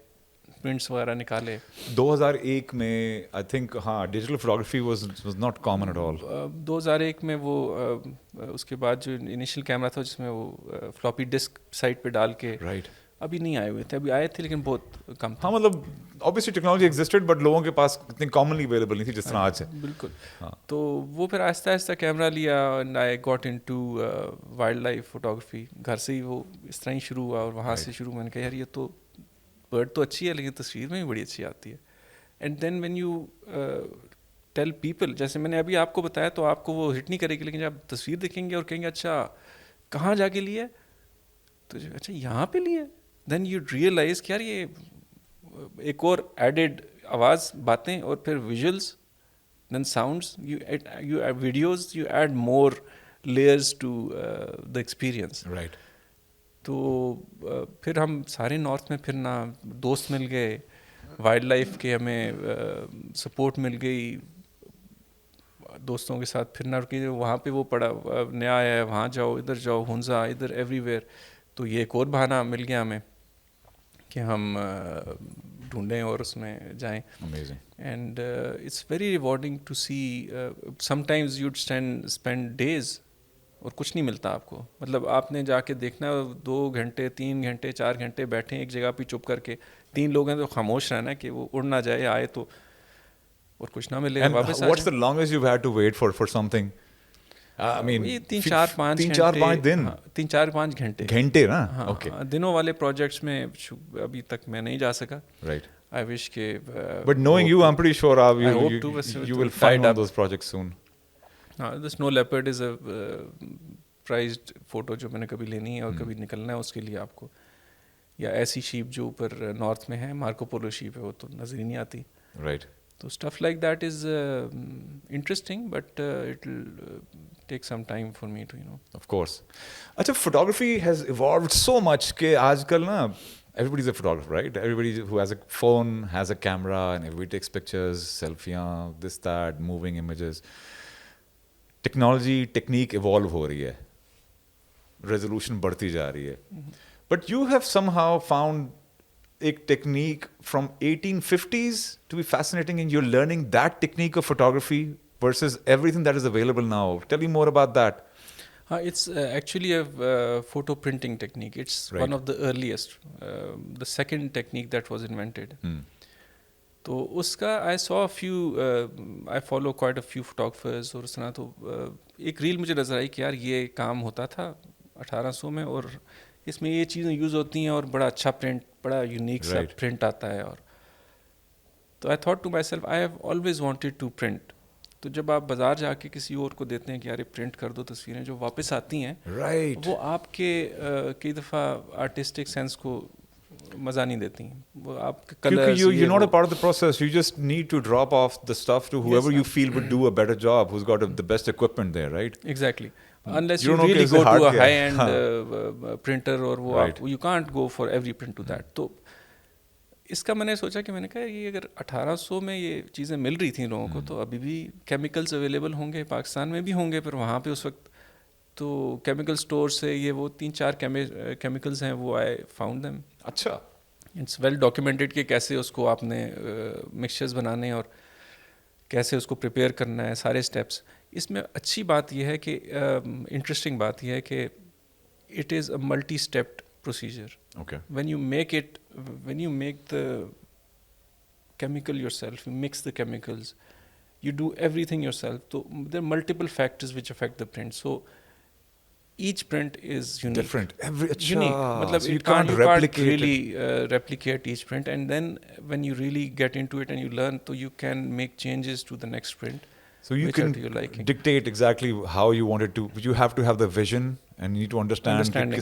[SPEAKER 2] پرنٹس وغیرہ نکالے.
[SPEAKER 1] 2001 میں آئی تھنک ہاں digital photography was not common at all.
[SPEAKER 2] 2001 میں وہ اس کے بعد جو انیشیل کیمرہ تھا جس میں وہ فلاپی ڈسک سائٹ پہ ڈال کے،
[SPEAKER 1] رائٹ.
[SPEAKER 2] ابھی نہیں آئے ہوئے تھے، ابھی آئے تھے لیکن بہت کم تھا.
[SPEAKER 1] ہاں مطلب obviously ٹیکنالوجی ایگزسٹڈ بٹ لوگوں کے پاس اتنی کامنلی اویلیبل نہیں تھی جس طرح آج ہے.
[SPEAKER 2] بالکل.
[SPEAKER 1] ہاں.
[SPEAKER 2] تو وہ پھر آہستہ آہستہ کیمرہ لیا، and I got into wildlife photography. گھر سے ہی وہ اس طرح ہی شروع ہوا، اور وہاں سے شروع میں نے کہا یار یہ تو برڈ تو اچھی ہے لیکن تصویر میں بھی بڑی اچھی آتی ہے. And then when you tell people, جیسے میں نے ابھی آپ کو بتایا تو آپ کو وہ ہٹ نہیں کرے گی، لیکن جب آپ تصویر دیکھیں گے اور کہیں گے اچھا کہاں جا کے لیے، تو اچھا یہاں پہ لیے، دین یو ریئلائز کہ یار یہ ایک اور ایڈڈ آواز، باتیں، اور پھر visuals, then sounds, you add videos, you add more layers to the experience.
[SPEAKER 1] Right.
[SPEAKER 2] تو پھر ہم سارے نارتھ میں پھرنا، دوست مل گئے، وائلڈ لائف کے ہمیں سپورٹ مل گئی، دوستوں کے ساتھ پھرنا. کہ وہاں پہ وہ پڑا نیا آیا ہے، وہاں جاؤ، ادھر جاؤ، ہنزا، ادھر ایوری ویئر. تو یہ ایک اور بہانہ مل گیا ہمیں کہ ہم ڈھونڈیں اور اس میں جائیں.
[SPEAKER 1] Amazing.
[SPEAKER 2] And it's very rewarding to see. Sometimes you'd spend days اور کچھ نہیں ملتا آپ کو. مطلب آپ نے جا کے دیکھنا 2 گھنٹے 3 گھنٹے 4 گھنٹے بیٹھیں ایک جگہ پہ چپ کر کے، 3 لوگ ہیں تو خاموش رہنا کہ وہ اڑ نہ جائے، آئے تو اور کچھ نہ ملے، واپس آ
[SPEAKER 1] What's the longest you've had to wait for something? I mean 3-4-5 دن،
[SPEAKER 2] 3-4-5 گھنٹے
[SPEAKER 1] نا.
[SPEAKER 2] ہاں. دنوں والے پروجیکٹس میں ابھی تک میں نہیں جا سکا.
[SPEAKER 1] Right.
[SPEAKER 2] I wish کہ
[SPEAKER 1] But knowing you, I'm pretty sure you will find one of those projects soon.
[SPEAKER 2] The Snow Leopard is a prized photo جو میں نے کبھی لینی ہے اور کبھی نکلنا ہے اس کے لیے آپ کو. یا ایسی شیپ جو اوپر نارتھ میں ہے، مارکو پولو شیپ ہے، وہ تو نظر ہی نہیں آتی.
[SPEAKER 1] Right.
[SPEAKER 2] تو stuff like that is interesting, but it will take some time for me to,
[SPEAKER 1] Of course. اچھا photography has evolved so much کہ آج کل نا everybody's a photographer, right? Everybody who has a phone has a camera and everybody takes pictures, selfies, this, that, moving images. Technology technique evolve ہو رہی ہے، ریزولوشن بڑھتی جا رہی ہے. But you have somehow found ایک technique from 1850s to be fascinating and you are learning that technique of photography versus everything that is available now. Tell me more about that.
[SPEAKER 2] It's actually a photo printing technique. It's
[SPEAKER 1] Right.
[SPEAKER 2] one of the earliest, the second technique that was invented. تو اس کا I saw a few, I follow quite a few photographers اور اس طرح. تو ایک ریل مجھے نظر آئی کہ یار یہ کام ہوتا تھا 1800 میں اور اس میں یہ چیزیں یوز ہوتی ہیں اور بڑا اچھا پرنٹ، بڑا یونیک سا پرنٹ آتا ہے. اور تو I thought to myself, I have always wanted to print. تو جب آپ بازار جا کے کسی اور کو دیتے ہیں کہ یار یہ پرنٹ کر دو تصویریں، جو واپس آتی ہیں وہ آپ کے کئی دفعہ آرٹسٹک سینس کو مزہ نہیں دیتی ہیں. وہ آپ کے colours,
[SPEAKER 1] you're not a part of the process. You just need to drop off the stuff to whoever you feel would do a better job, who's got the best equipment there, right?
[SPEAKER 2] Exactly. Unless you really go to a high-end printer, اور وہ you can't go for every print to that. تو اس کا میں نے سوچا کہ میں نے کہا یہ اگر 1800 میں یہ چیزیں مل رہی تھیں لوگوں کو تو ابھی بھی کیمیکلز اویلیبل ہوں گے، پاکستان میں بھی ہوں گے. پھر وہاں پہ اس وقت تو کیمیکل اسٹور سے یہ وہ 3-4 کیمیکلز ہیں، وہ آئے فاؤنڈ دیم.
[SPEAKER 1] اچھا.
[SPEAKER 2] اٹس ویل ڈاکیومنٹڈ کہ کیسے اس کو آپ نے مکسچرز بنانے اور کیسے اس کو پریپیئر کرنا ہے، سارے اسٹیپس. اس میں اچھی بات یہ ہے کہ انٹرسٹنگ بات یہ ہے کہ it is a multi stepped procedure.
[SPEAKER 1] Okay.
[SPEAKER 2] When you make the chemical yourself, you mix the chemicals, you do everything yourself. So there are multiple factors which affect the print. So each print is unique.
[SPEAKER 1] Different.
[SPEAKER 2] Unique. Matlab,
[SPEAKER 1] So you
[SPEAKER 2] it
[SPEAKER 1] can't
[SPEAKER 2] you
[SPEAKER 1] replicate
[SPEAKER 2] can't really
[SPEAKER 1] it.
[SPEAKER 2] replicate each print, and then when you really get into it and you learn, so you can make changes to the next print.
[SPEAKER 1] So you
[SPEAKER 2] which are
[SPEAKER 1] can
[SPEAKER 2] to your liking.
[SPEAKER 1] dictate exactly how you want it to. You have to have the vision and you need to understand
[SPEAKER 2] Understanding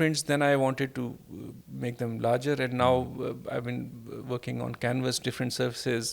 [SPEAKER 2] prints, then I wanted to make them larger, and now I've been working on canvas, different surfaces,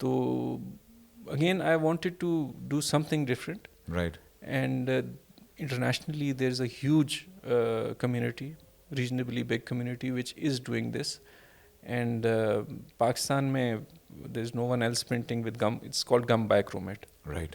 [SPEAKER 2] So again I wanted to do something different.
[SPEAKER 1] Right.
[SPEAKER 2] And internationally there's a huge community, reasonably big community, which is doing this. And Pakistan mein there's no one else printing with gum. It's called gum bichromate.
[SPEAKER 1] Right.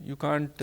[SPEAKER 2] you can't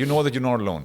[SPEAKER 1] you know that you're not alone.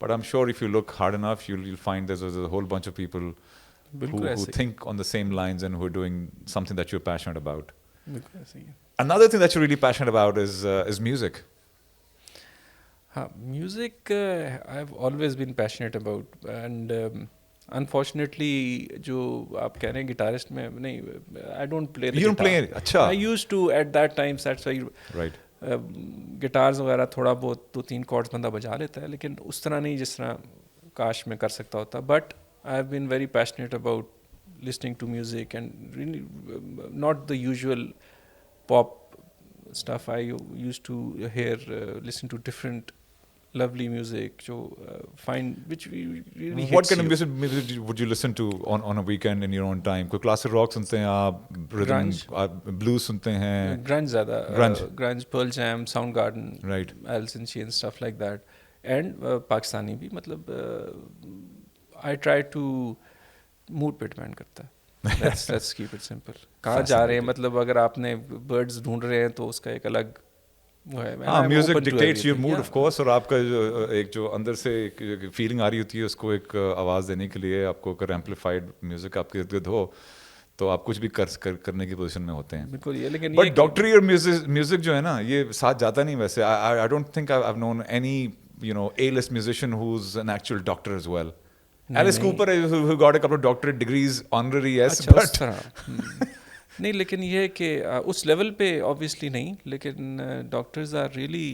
[SPEAKER 1] but I'm sure if you look hard enough you'll find there's a whole bunch of people who think on the same lines and who are doing something that you're passionate about. Another thing that you're really passionate about is music.
[SPEAKER 2] Music I've always been passionate about, and unfortunately جو آپ کہہ رہے ہیں guitarist میں نہیں, I don't play the guitar.
[SPEAKER 1] You don't play it? اچھا.
[SPEAKER 2] I used to at that time. That's why
[SPEAKER 1] right.
[SPEAKER 2] guitars وغیرہ تھوڑا بہت 2-3 chords بندہ بجا لیتا ہے, لیکن اس طرح نہیں جس طرح کاش میں کر سکتا ہوتا. But I've been very passionate about listening to music, and really not the usual pop stuff. I used to listen to different lovely music, which really hits.
[SPEAKER 1] What kind of music would you listen to on a weekend in your own time? کوئی classic rock سنتے ہیں آپ, rhythm, blues سنتے ہیں,
[SPEAKER 2] grunge زیادہ, grunge, Pearl Jam, Soundgarden,
[SPEAKER 1] right,
[SPEAKER 2] Alice in Chains, stuff like that, and Pakistani بھی. مطلب I try to mood پہ ڈپینڈ کرتا ہے. Let's keep it simple. کہاں جا رہے ہیں, مطلب اگر آپ نے birds ڈھونڈ رہے ہیں تو اس کا ایک الگ
[SPEAKER 1] music dictates your mood of course, اور آپ کا ایک جو اندر سے ایک فیلنگ آ رہی ہوتی ہے اس کو ایک آواز دینے کے لیے آپ کو اگر ایمپلیفائڈ میوزک آپ کے ارد گرد ہو تو آپ کچھ بھی کرنے کی پوزیشن میں ہوتے ہیں.
[SPEAKER 2] بالکل یہ, لیکن
[SPEAKER 1] بٹ ڈاکٹری اور میوزک جو ہے نا یہ ساتھ جاتا نہیں ویسے. I don't think I have known any A-list musician who's an actual doctor as well. Alice Cooper who got a couple of doctorate degrees honorary, yes, but
[SPEAKER 2] نہیں, لیکن یہ ہے کہ اس لیول پہ obviously نہیں, لیکن doctors are really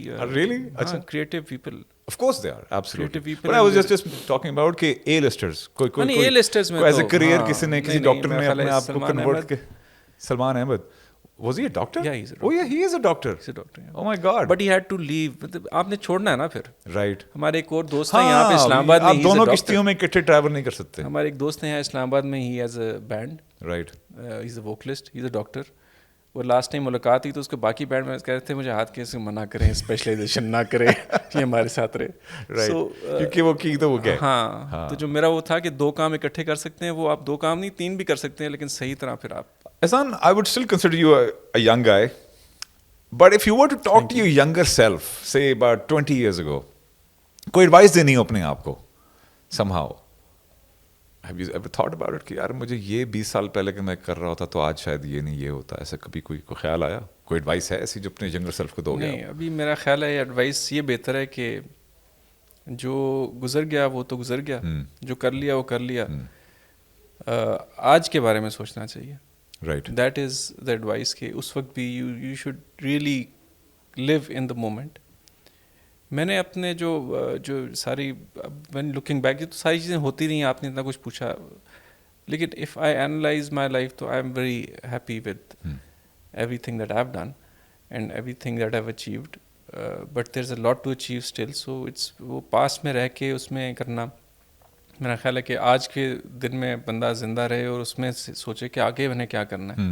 [SPEAKER 2] creative people.
[SPEAKER 1] Of course they are, absolutely. But I was just talking about کہ A-listers کوئی
[SPEAKER 2] A-listers میں
[SPEAKER 1] as a career کسی نے کسی ڈاکٹر نے اپنے آپ کو کنورٹ کے. Salman Ahmad, was he a doctor?
[SPEAKER 2] Yeah, he's a doctor.
[SPEAKER 1] Oh yeah, he is a doctor.
[SPEAKER 2] He's a doctor, yeah.
[SPEAKER 1] Oh my God.
[SPEAKER 2] But he had to leave. آپ نے چھوڑنا ہے نا پھر.
[SPEAKER 1] Right.
[SPEAKER 2] ہمارے ایک اور دوست ہیں یہاں پہ اسلام آباد میں.
[SPEAKER 1] آپ دونوں کشتیوں میں اکٹھے ٹریول نہیں کر سکتے.
[SPEAKER 2] ہمارے ایک دوست ہیں یہاں اسلام آباد میں, he has a band.
[SPEAKER 1] Right.
[SPEAKER 2] He's a vocalist, he's a doctor. وہ لاسٹ ٹائم ملاقات ہوئی تو اس کے باقی بینڈ میں کہہ رہے تھے مجھے ہاتھ کیسے منع کریں, اسپیشلائزیشن نہ کریں, یہ ہمارے ساتھ رہے.
[SPEAKER 1] کیونکہ وہ کی تو وہ گئے.
[SPEAKER 2] ہاں, تو جو میرا وہ تھا کہ 2 کام اکٹھے کر سکتے ہیں, وہ آپ 2 کام نہیں 3 بھی کر سکتے ہیں, لیکن صحیح طرح پھر آپ.
[SPEAKER 1] Ehsan, I would still consider you a young guy, but if you were to talk to your younger self, say about 20 years ago, کوئی ایڈوائس دینی ہو اپنے آپ کو somehow, have you ever thought about it کہ یار مجھے یہ 20 سال پہلے کہ میں کر رہا ہوتا تو آج شاید یہ نہیں یہ ہوتا, ایسا کبھی کوئی خیال آیا, کوئی ایڈوائس ہے ایسی جو اپنے ینگر سیلف کو دو گے؟
[SPEAKER 2] نہیں, ابھی میرا خیال ہے ایڈوائس یہ بہتر ہے کہ جو گزر گیا وہ تو گزر گیا, جو کر لیا وہ کر لیا, آج کے بارے میں سوچنا چاہیے.
[SPEAKER 1] Right,
[SPEAKER 2] that is the advice کہ اس وقت بھی you should really live in the moment. میں نے اپنے جو ساری وین لکنگ بیک تو ساری چیزیں ہوتی رہی ہیں, آپ نے اتنا کچھ پوچھا, لیکن if I analyse my life تو I am very happy with everything that I have done and everything that I have achieved, but there is a lot to achieve still. So it's وہ پاس میں رہ کے اس میں کرنا, میرا خیال ہے کہ آج کے دن میں بندہ زندہ رہے اور اس میں سوچے کہ آگے میں نے کیا کرنا ہے,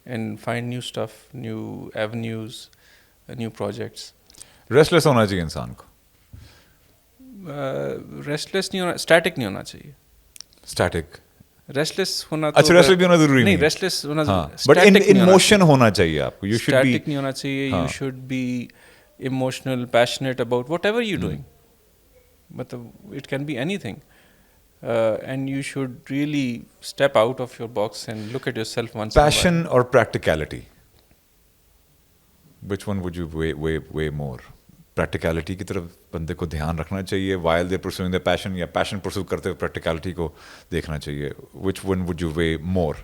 [SPEAKER 2] and find new stuff, new avenues, new projects.
[SPEAKER 1] Restless ہونا چاہیے انسان کو,
[SPEAKER 2] ریسٹلیس نہیں ہونا, اسٹیٹک نہیں ہونا چاہیے.
[SPEAKER 1] اسٹیٹک,
[SPEAKER 2] ریسٹلیس ہونا,
[SPEAKER 1] اچھا ریسٹلیس بھی ہونا ضروری نہیں,
[SPEAKER 2] ریسٹلیس ہونا,
[SPEAKER 1] بٹ ان موشن ہونا چاہیے آپ کو. یو شوڈ بی
[SPEAKER 2] اسٹیٹک نہیں ہونا چاہیے, you should be emotional, passionate about whatever you doing. مطلب it can be anything, and you should really step out of your box and look at yourself once.
[SPEAKER 1] Passion اور practicality, which one would you weigh more? Practicality کی طرف بندے کو دھیان رکھنا چاہیے while they're pursuing their passion, یا passion pursue کرتے ہوئے پریکٹیکلٹی کو دیکھنا چاہیے? which one would you weigh more?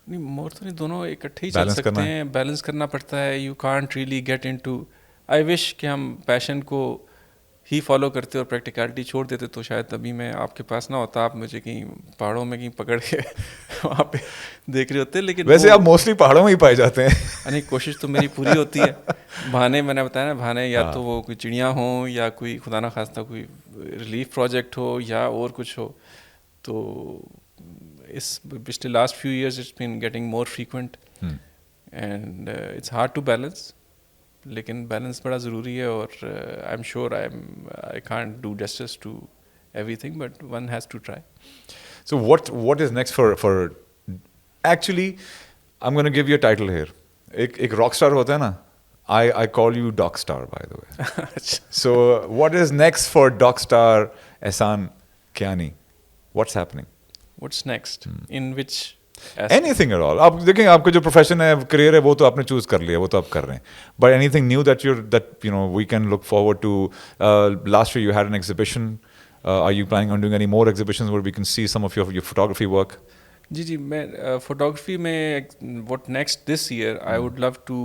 [SPEAKER 2] نہیں مور تو نہیں, دونوں اکٹھے ہی چل سکتے ہیں, بیلنس کرنا پڑتا ہے. You can't really get in to, I wish کہ ہم پیشن کو ہی فالو کرتے اور پریکٹیکلٹی چھوڑ دیتے, تو شاید ابھی میں آپ کے پاس نہ ہوتا, آپ مجھے کہیں پہاڑوں میں کہیں پکڑ کے وہاں پہ دیکھ رہے ہوتے. لیکن
[SPEAKER 1] ویسے آپ موسٹلی پہاڑوں میں ہی پائے جاتے ہیں.
[SPEAKER 2] نہیں, کوشش تو میری پوری ہوتی ہے. بہانے میں نے بتایا نا, بہانے یا تو وہ کوئی چڑیاں ہوں, یا کوئی خدا نہ خواستہ کوئی ریلیف پروجیکٹ ہو, یا اور کچھ ہو. تو اس پچھلے last few years it's been getting more frequent, and it's hard to balance, لیکن بیلنس بڑا ضروری ہے. اور I am sure I can't do justice to everything, but one has to try.
[SPEAKER 1] So what is next for actually I'm going to give you a title here. ایک راک اسٹار ہوتا ہے نا, I call you Doc Star, by the way. So what is next for Doc Star Ehsaan Kiani? What's happening?
[SPEAKER 2] What's next? In which aspect?
[SPEAKER 1] Anything at all. آپ دیکھیں, آپ کا جو پروفیشن ہے, کریئر ہے, وہ تو آپ نے چوز کر لیا, وہ تو آپ کر رہے ہیں. But anything new that we can look forward to? Last year you had an exhibition. Are you planning on doing any more exhibitions where we can see some of your photography work?
[SPEAKER 2] جی میں فوٹوگرافی میں what next this year I would love to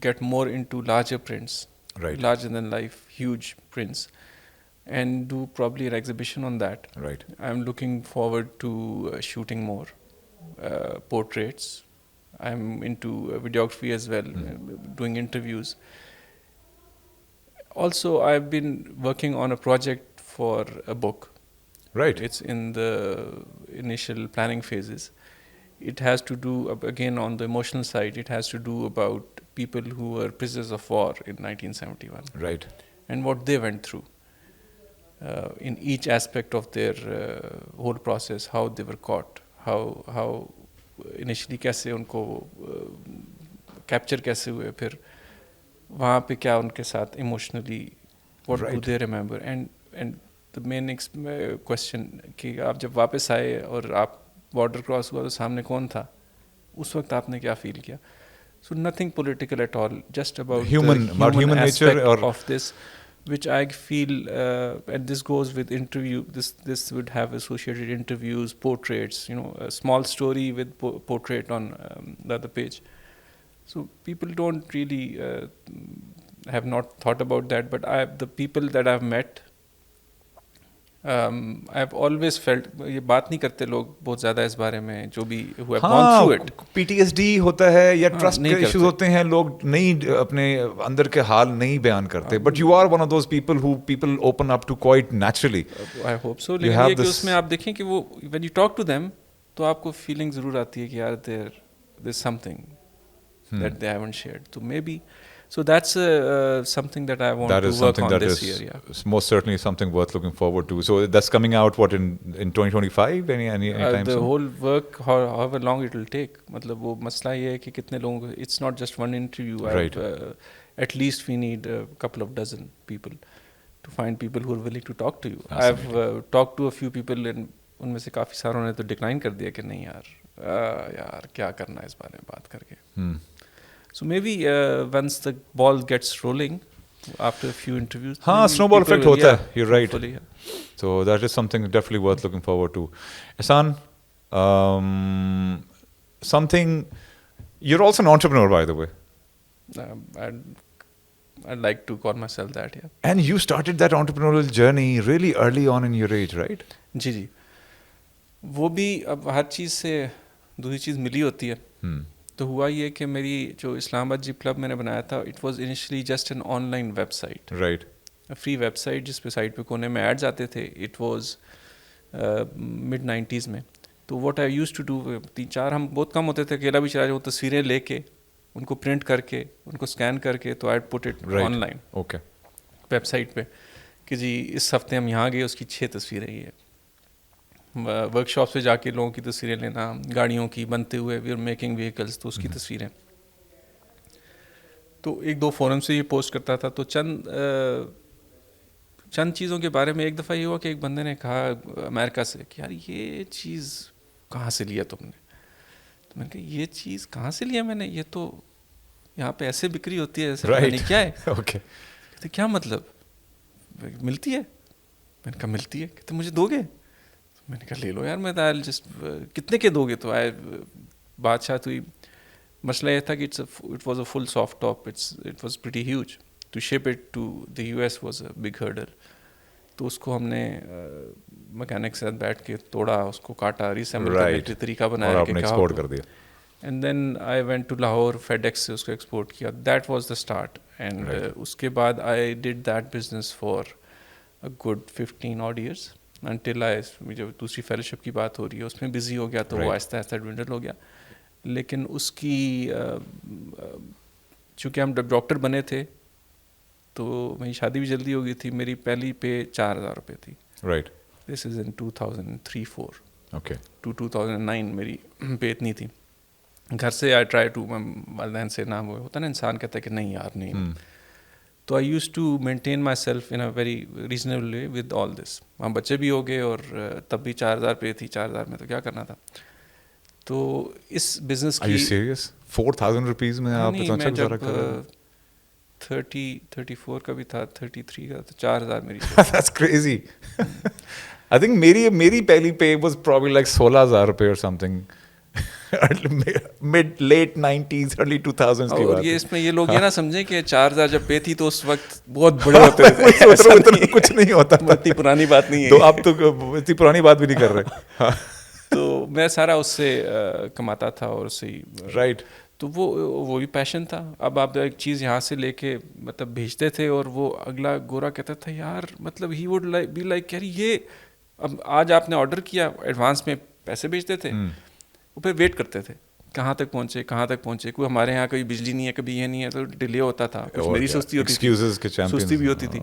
[SPEAKER 2] get more into larger prints,
[SPEAKER 1] Right.
[SPEAKER 2] larger than life, huge prints, and do probably an exhibition on that.
[SPEAKER 1] Right.
[SPEAKER 2] I'm looking forward to shooting more portraits. I'm into videography as well, doing interviews. Also, I've been working on a project for a book.
[SPEAKER 1] Right.
[SPEAKER 2] It's in the initial planning phases. It has to do, again, on the emotional side, it has to do about people who were prisoners of war in 1971.
[SPEAKER 1] Right.
[SPEAKER 2] And what they went through in each aspect of their whole process, how they were caught, how initially kaise unko capture kaise hue, phir wahan pe kya unke sath emotionally, what do they remember, and the main question کہ آپ جب واپس آئے اور آپ بارڈر کراس ہوا تو سامنے کون تھا, اس وقت آپ نے کیا فیل کیا. So nothing political at all, just about human aspect of this, which I feel, and this goes with interview, this would have associated interviews, portraits, a small story with portrait on the other page. So people don't really have not thought about that, but the people that I've met, I've always felt, یہ بات نہیں کرتے لوگ بہت زیادہ اس بارے میں, جو بھی who have gone through it.
[SPEAKER 1] PTSD ہوتا ہے یا ٹرسٹ کے ایشوز ہوتے ہیں, لوگ نہیں اپنے اندر کے حال نہیں بیان کرتے, but you are one of those people who people open up to quite naturally.
[SPEAKER 2] I hope so. لیکن یہ کہ اس میں آپ دیکھیں کہ وہ when you talk to them تو آپ کو فیلنگ ضرور آتی ہے کہ یار there's something that they haven't shared. So maybe, so that's something that I want to work on this year. Yeah,
[SPEAKER 1] most certainly something worth looking forward to. So that's coming out what in 2025, any time
[SPEAKER 2] the
[SPEAKER 1] soon?
[SPEAKER 2] whole work, however long it will take. مطلب وہ مسئلہ یہ ہے کہ کتنے لوگوں کو, it's not just one interview.
[SPEAKER 1] Right.
[SPEAKER 2] At least we need a couple of dozen people to find people who are willing to talk to you. I've talked to a few people, and ان میں سے کافی ساروں نے تو ڈکلائن کر دیا کہ نہیں یار کیا کرنا ہے اس بارے میں بات کر کے. So maybe once the ball gets rolling, after a few interviews,
[SPEAKER 1] snowball effect hota hai, you're right.
[SPEAKER 2] Yeah.
[SPEAKER 1] So that is something definitely worth looking forward to. Ehsaan, something, you're also an entrepreneur, by the way.
[SPEAKER 2] I'd like to call myself that, yeah.
[SPEAKER 1] And you started that entrepreneurial journey really early on in your age, right?
[SPEAKER 2] جی وہ بھی اب ہر چیز سے دوسری چیز ملی ہوتی ہے. تو ہوا یہ کہ میری جو اسلام آباد جی کلب میں نے بنایا تھا, it was initially just an online website,
[SPEAKER 1] right,
[SPEAKER 2] free website جس پہ سائٹ پہ کونے میں ایڈز آتے تھے. اٹ واز mid-90s میں. تو what I used to do, 3-4 ہم بہت کم ہوتے تھے, اکیلا بھی چلا جاؤ, تصویریں لے کے ان کو پرنٹ کر کے ان کو اسکین کر کے, تو I put it online
[SPEAKER 1] okay
[SPEAKER 2] website پہ کہ جی اس ہفتے ہم یہاں گئے, اس کی 6 تصویریں. یہ ورک شاپ سے جا کے لوگوں کی تصویریں لینا, گاڑیوں کی بنتے ہوئے, وی آر میکنگ ویکلس, تو اس کی تصویریں. تو 1-2 فورم سے یہ پوسٹ کرتا تھا. تو چند چیزوں کے بارے میں ایک دفعہ یہ ہوا کہ ایک بندے نے کہا امریکہ سے کہ یار یہ چیز کہاں سے لیا تم نے. تو میں نے کہا یہ چیز کہاں سے لیا میں نے, یہ تو یہاں پہ ایسے بکری ہوتی ہے ایسے پتہ نہیں کیا ہے.
[SPEAKER 1] اوکے.
[SPEAKER 2] کہتے کیا مطلب, ملتی ہے؟ میں نے کہا ملتی ہے. کہتے مجھے دو گے؟ میں نے کہا لے لو یار, میں جسٹ کتنے کے دو گے؟ تو بات شات ہوئی. مسئلہ یہ تھا کہ it was a full soft top, it was pretty huge. To ship it to the U S was a big hurdle. تو اس کو ہم نے مکینک سے بیٹھ کے توڑا, اس کو کاٹا, ریسیمبل کرنے کے طریقہ بنایا,
[SPEAKER 1] اور آپ نے ایکسپورٹ کر دیا.
[SPEAKER 2] And then I went to Lahore, FedEx سے اس کو ایکسپورٹ کیا. That was the start. And اس کے بعد I did that business for a good 15 odd years until I, جب دوسری فیلوشپ کی بات ہو رہی ہے اس میں بزی ہو گیا تو وہ آہستہ آہستہ ڈوینڈل ہو گیا. لیکن اس کی چونکہ ہم ڈاکٹر بنے تھے تو میری شادی بھی جلدی ہو گئی تھی. میری پہلی پے 4,000 روپے تھی.
[SPEAKER 1] رائٹ.
[SPEAKER 2] دس از ان 2003-04.
[SPEAKER 1] اوکے.
[SPEAKER 2] 2009 میری پے اتنی تھی. گھر سے آئی ٹرائی ٹو, والدین سے نہ وہ ہوتا نا, انسان کہتا ہے کہ نہیں یار نہیں. تو I used to maintain myself in a very reasonable way with all this. وہاں بچے بھی ہو گئے اور تب بھی 4,000 پے تھی. 4,000 میں تو کیا کرنا تھا. تو اس بزنس کی
[SPEAKER 1] 4,000 روپیز میں آپ اتنا اچھا گزارا کر رہے ہیں.
[SPEAKER 2] 34 کا بھی تھا, 33 کا تھا, 4,000 میری.
[SPEAKER 1] That's crazy. I think میری پہلی pay was probably like 16,000 روپے or something. late 90s early 2000s کی بات.
[SPEAKER 2] اور یہ اس میں یہ لوگ یہ نہ سمجھیں کہ 4,000 جب پے تھی تو اس وقت بہت بڑے ہوتے تھے.
[SPEAKER 1] کچھ نہیں ہوتا,
[SPEAKER 2] اتنی پرانی بات نہیں ہے.
[SPEAKER 1] تو آپ تو اتنی پرانی بات بھی نہیں کر رہے.
[SPEAKER 2] تو میں سارا اس سے کماتا تھا اور اس سے ہی.
[SPEAKER 1] رائٹ.
[SPEAKER 2] تو وہ بھی پیشن تھا. اب آپ ایک چیز یہاں سے لے کے مطلب بھیجتے تھے اور وہ اگلا گورا کہتا تھا یار مطلب ہی ووڈ بی لائک یار یہ اب آج آپ نے آرڈر کیا, ایڈوانس میں پیسے بھیجتے تھے, وہ پھر ویٹ کرتے تھے کہاں تک پہنچے. کوئی ہمارے یہاں کوئی بجلی نہیں ہے, کبھی یہ نہیں ہے, تو ڈیلے ہوتا تھا. کچھ میری سستی ہوتی تھی, سستی بھی ہوتی تھی.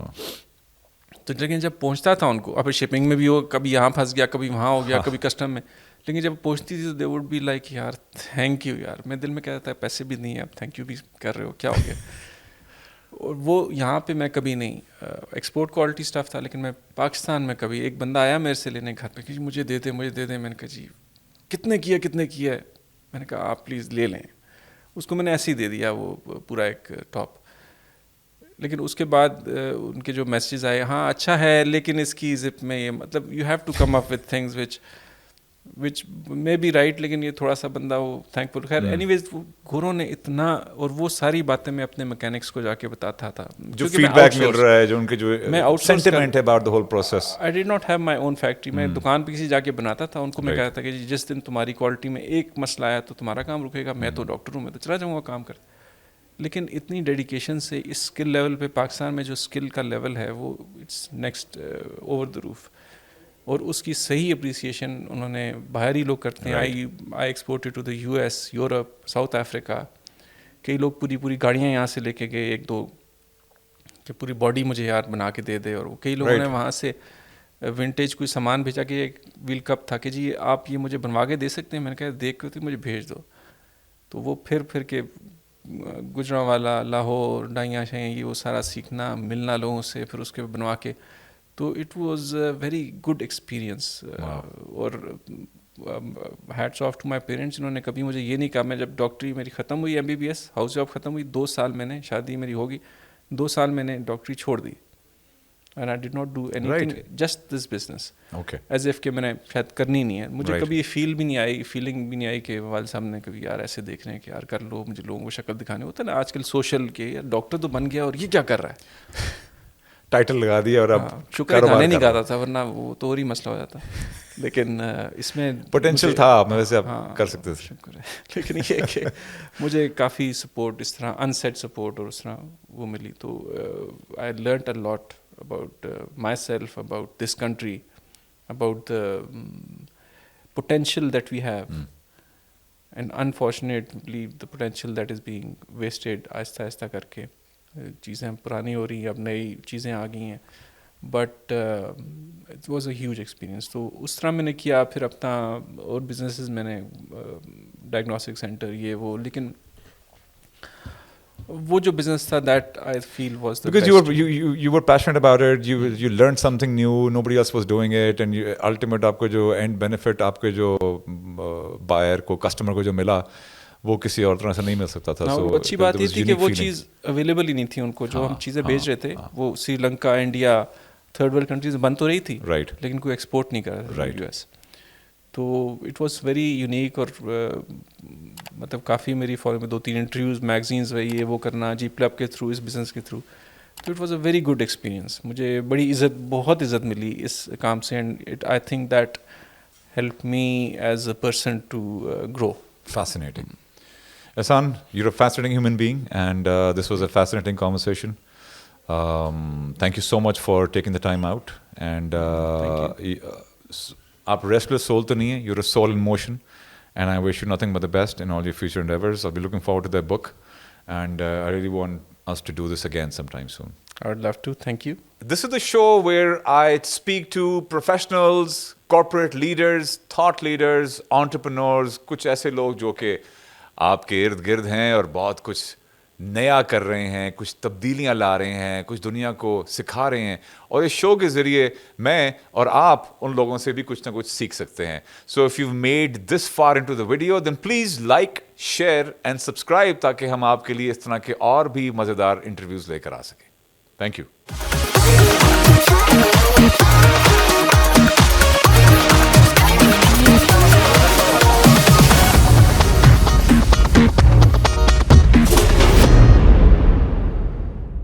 [SPEAKER 2] تو لیکن جب پہنچتا تھا ان کو, اب شپنگ میں بھی ہو, کبھی یہاں پھنس گیا, کبھی وہاں ہو گیا, کبھی کسٹم میں, لیکن جب پہنچتی تھی تو دے وڈ بی لائک یار تھینک یو یار. میں دل میں کہتا تھا پیسے بھی نہیں ہیں, اب تھینک یو بھی کر رہے ہو, کیا ہو گیا. اور وہ یہاں پہ میں کبھی نہیں, ایکسپورٹ کوالٹی اسٹف تھا. لیکن میں پاکستان میں کبھی, ایک بندہ آیا میرے سے لینے گھر پہ کہ مجھے دے دیں. میں نے کہا جی کتنے کی ہے. میں نے کہا آپ پلیز لے لیں. اس کو میں نے ایسے ہی دے دیا وہ پورا ایک ٹاپ. لیکن اس کے بعد ان کے جو میسیجز آئے, ہاں اچھا ہے لیکن اس کی زپ میں یہ مطلب you have to come up with things which may be right. لیکن یہ تھوڑا سا بندہ وہ تھینک فل. خیر اینی ویز گوروں نے اتنا, اور وہ ساری باتیں میں اپنے میکینکس کو جا کے بتاتا تھا,
[SPEAKER 1] جو فیڈ بیک مل رہا ہے, جو ان کے جو سینٹیمنٹ ہے about the whole process.
[SPEAKER 2] I did not have my own factory. میں دکان پہ کسی جا کے بناتا تھا. ان کو میں کہتا تھا کہ جس دن تمہاری کوالٹی میں ایک مسئلہ آیا تو تمہارا کام رکے گا. میں تو ڈاکٹر ہوں, میں تو چلا جاؤں گا کام کرتے. لیکن اتنی ڈیڈیکیشن سے اس اسکل لیول پہ, پاکستان میں جو اسکل کا لیول ہے وہ اٹس نیکسٹ اوور دا روف. اور اس کی صحیح اپریسیشن انہوں نے, باہر ہی لوگ کرتے ہیں. I exported to the U S, Europe, South Africa. کئی لوگ پوری گاڑیاں یہاں سے لے کے گئے, 1-2 کہ پوری باڈی مجھے یار بنا کے دے دے. اور کئی لوگوں نے وہاں سے ونٹیج کوئی سامان بھیجا کہ ایک ویل کپ تھا کہ جی آپ یہ مجھے بنوا کے دے سکتے ہیں. میں نے کہا دیکھ کے مجھے بھیج دو. تو وہ پھر کے گجرانوالا, لاہور, ڈائیاں شائیں, یہ وہ سارا سیکھنا, ملنا لوگوں سے, پھر اس کے بنوا کے. تو it was a very good experience. اور hats off to my parents, انہوں نے کبھی مجھے یہ نہیں کہا. میں جب ڈاکٹری میری ختم ہوئی, MBBS ہاؤس جاب ختم ہوئی, 2 سال میں نے, شادی میری ہوگی, 2 سال میں نے ڈاکٹری چھوڑ دی. And I did not do anything, just this business, as if کہ میں نے شاید کرنی نہیں ہے. مجھے کبھی یہ فیلنگ بھی نہیں آئی کہ والد صاحب نے کبھی یار ایسے دیکھ رہے ہیں کہ یار کر لو, مجھے لوگوں کو شکل دکھانے ہوتا ہے نا آج کل سوشل کے, یار ڈاکٹر تو بن گیا اور یہ کیا کر رہا ہے,
[SPEAKER 1] ٹائٹل لگا دیا اور اب
[SPEAKER 2] شکر کھانے نہیں کھاتا تھا, ورنہ وہ تو اور ہی مسئلہ ہو جاتا. لیکن اس میں
[SPEAKER 1] پوٹینشیل تھا, آپ میں ویسے آپ کر سکتے تھے.
[SPEAKER 2] شکر ہے. لیکن یہ کہ مجھے کافی سپورٹ اس طرح ان سیٹ سپورٹ اور اس طرح وہ ملی. تو I learned a lot about myself, about this country, about the potential that we have. And unfortunately the potential that is being wasted آہستہ آہستہ کر کے. چیزیں پرانی ہو رہی ہیں, اب نئی چیزیں آ گئی ہیں, but it was a huge experience. تو اس طرح میں نے کیا. پھر اپنا اور بزنسز میں نے, ڈائگنوسٹک سینٹر, یہ وہ. لیکن وہ جو بزنس تھا that I feel was the
[SPEAKER 1] because
[SPEAKER 2] best.
[SPEAKER 1] you were passionate about it, you learned something new, nobody else was doing it, and ultimate آپ کو جو end benefit آپ کے جو buyer کو, customer کو جو ملا وہ کسی اور طرح سے نہیں مل سکتا تھا.
[SPEAKER 2] اور اچھی بات یہ تھی کہ وہ چیز اویلیبل ہی نہیں تھی ان کو, جو ہم چیزیں بھیج رہے تھے وہ Sri Lanka, India, third world countries بن تو رہی تھی, لیکن کوئی ایکسپورٹ نہیں کر رہا تھا US. تو اٹ واز ویری یونیک, اور مطلب کافی میری فالو میں 2-3 انٹرویوز میگزینس میں یہ وہ کرنا جی کلب کے تھرو, اس بزنس کے تھرو. تو it was a very good experience. مجھے بڑی بہت عزت ملی اس کام سے, and I think that help me as a person to grow.
[SPEAKER 1] Fascinating. Ehsan, you're a fascinating human being, and this was a fascinating conversation. Thank you so much for taking the time out. And آپ restless soul تو نہیں ہے, you're a soul in motion, and I wish you nothing but the best in all your future endeavors. I'll be looking forward to that book, and I really want us to do this again sometime soon.
[SPEAKER 2] I would love to. Thank you.
[SPEAKER 1] This is the show where I speak to professionals, corporate leaders, thought leaders, entrepreneurs, کچھ ایسے لوگ جو کہ آپ کے ارد گرد ہیں اور بہت کچھ نیا کر رہے ہیں, کچھ تبدیلیاں لا رہے ہیں, کچھ دنیا کو سکھا رہے ہیں, اور اس شو کے ذریعے میں اور آپ ان لوگوں سے بھی کچھ نہ کچھ سیکھ سکتے ہیں. So if you made this far into the video then please like, share and subscribe, تاکہ ہم آپ کے لیے اس طرح کے اور بھی مزیدار انٹرویوز لے کر آ سکیں. Thank you.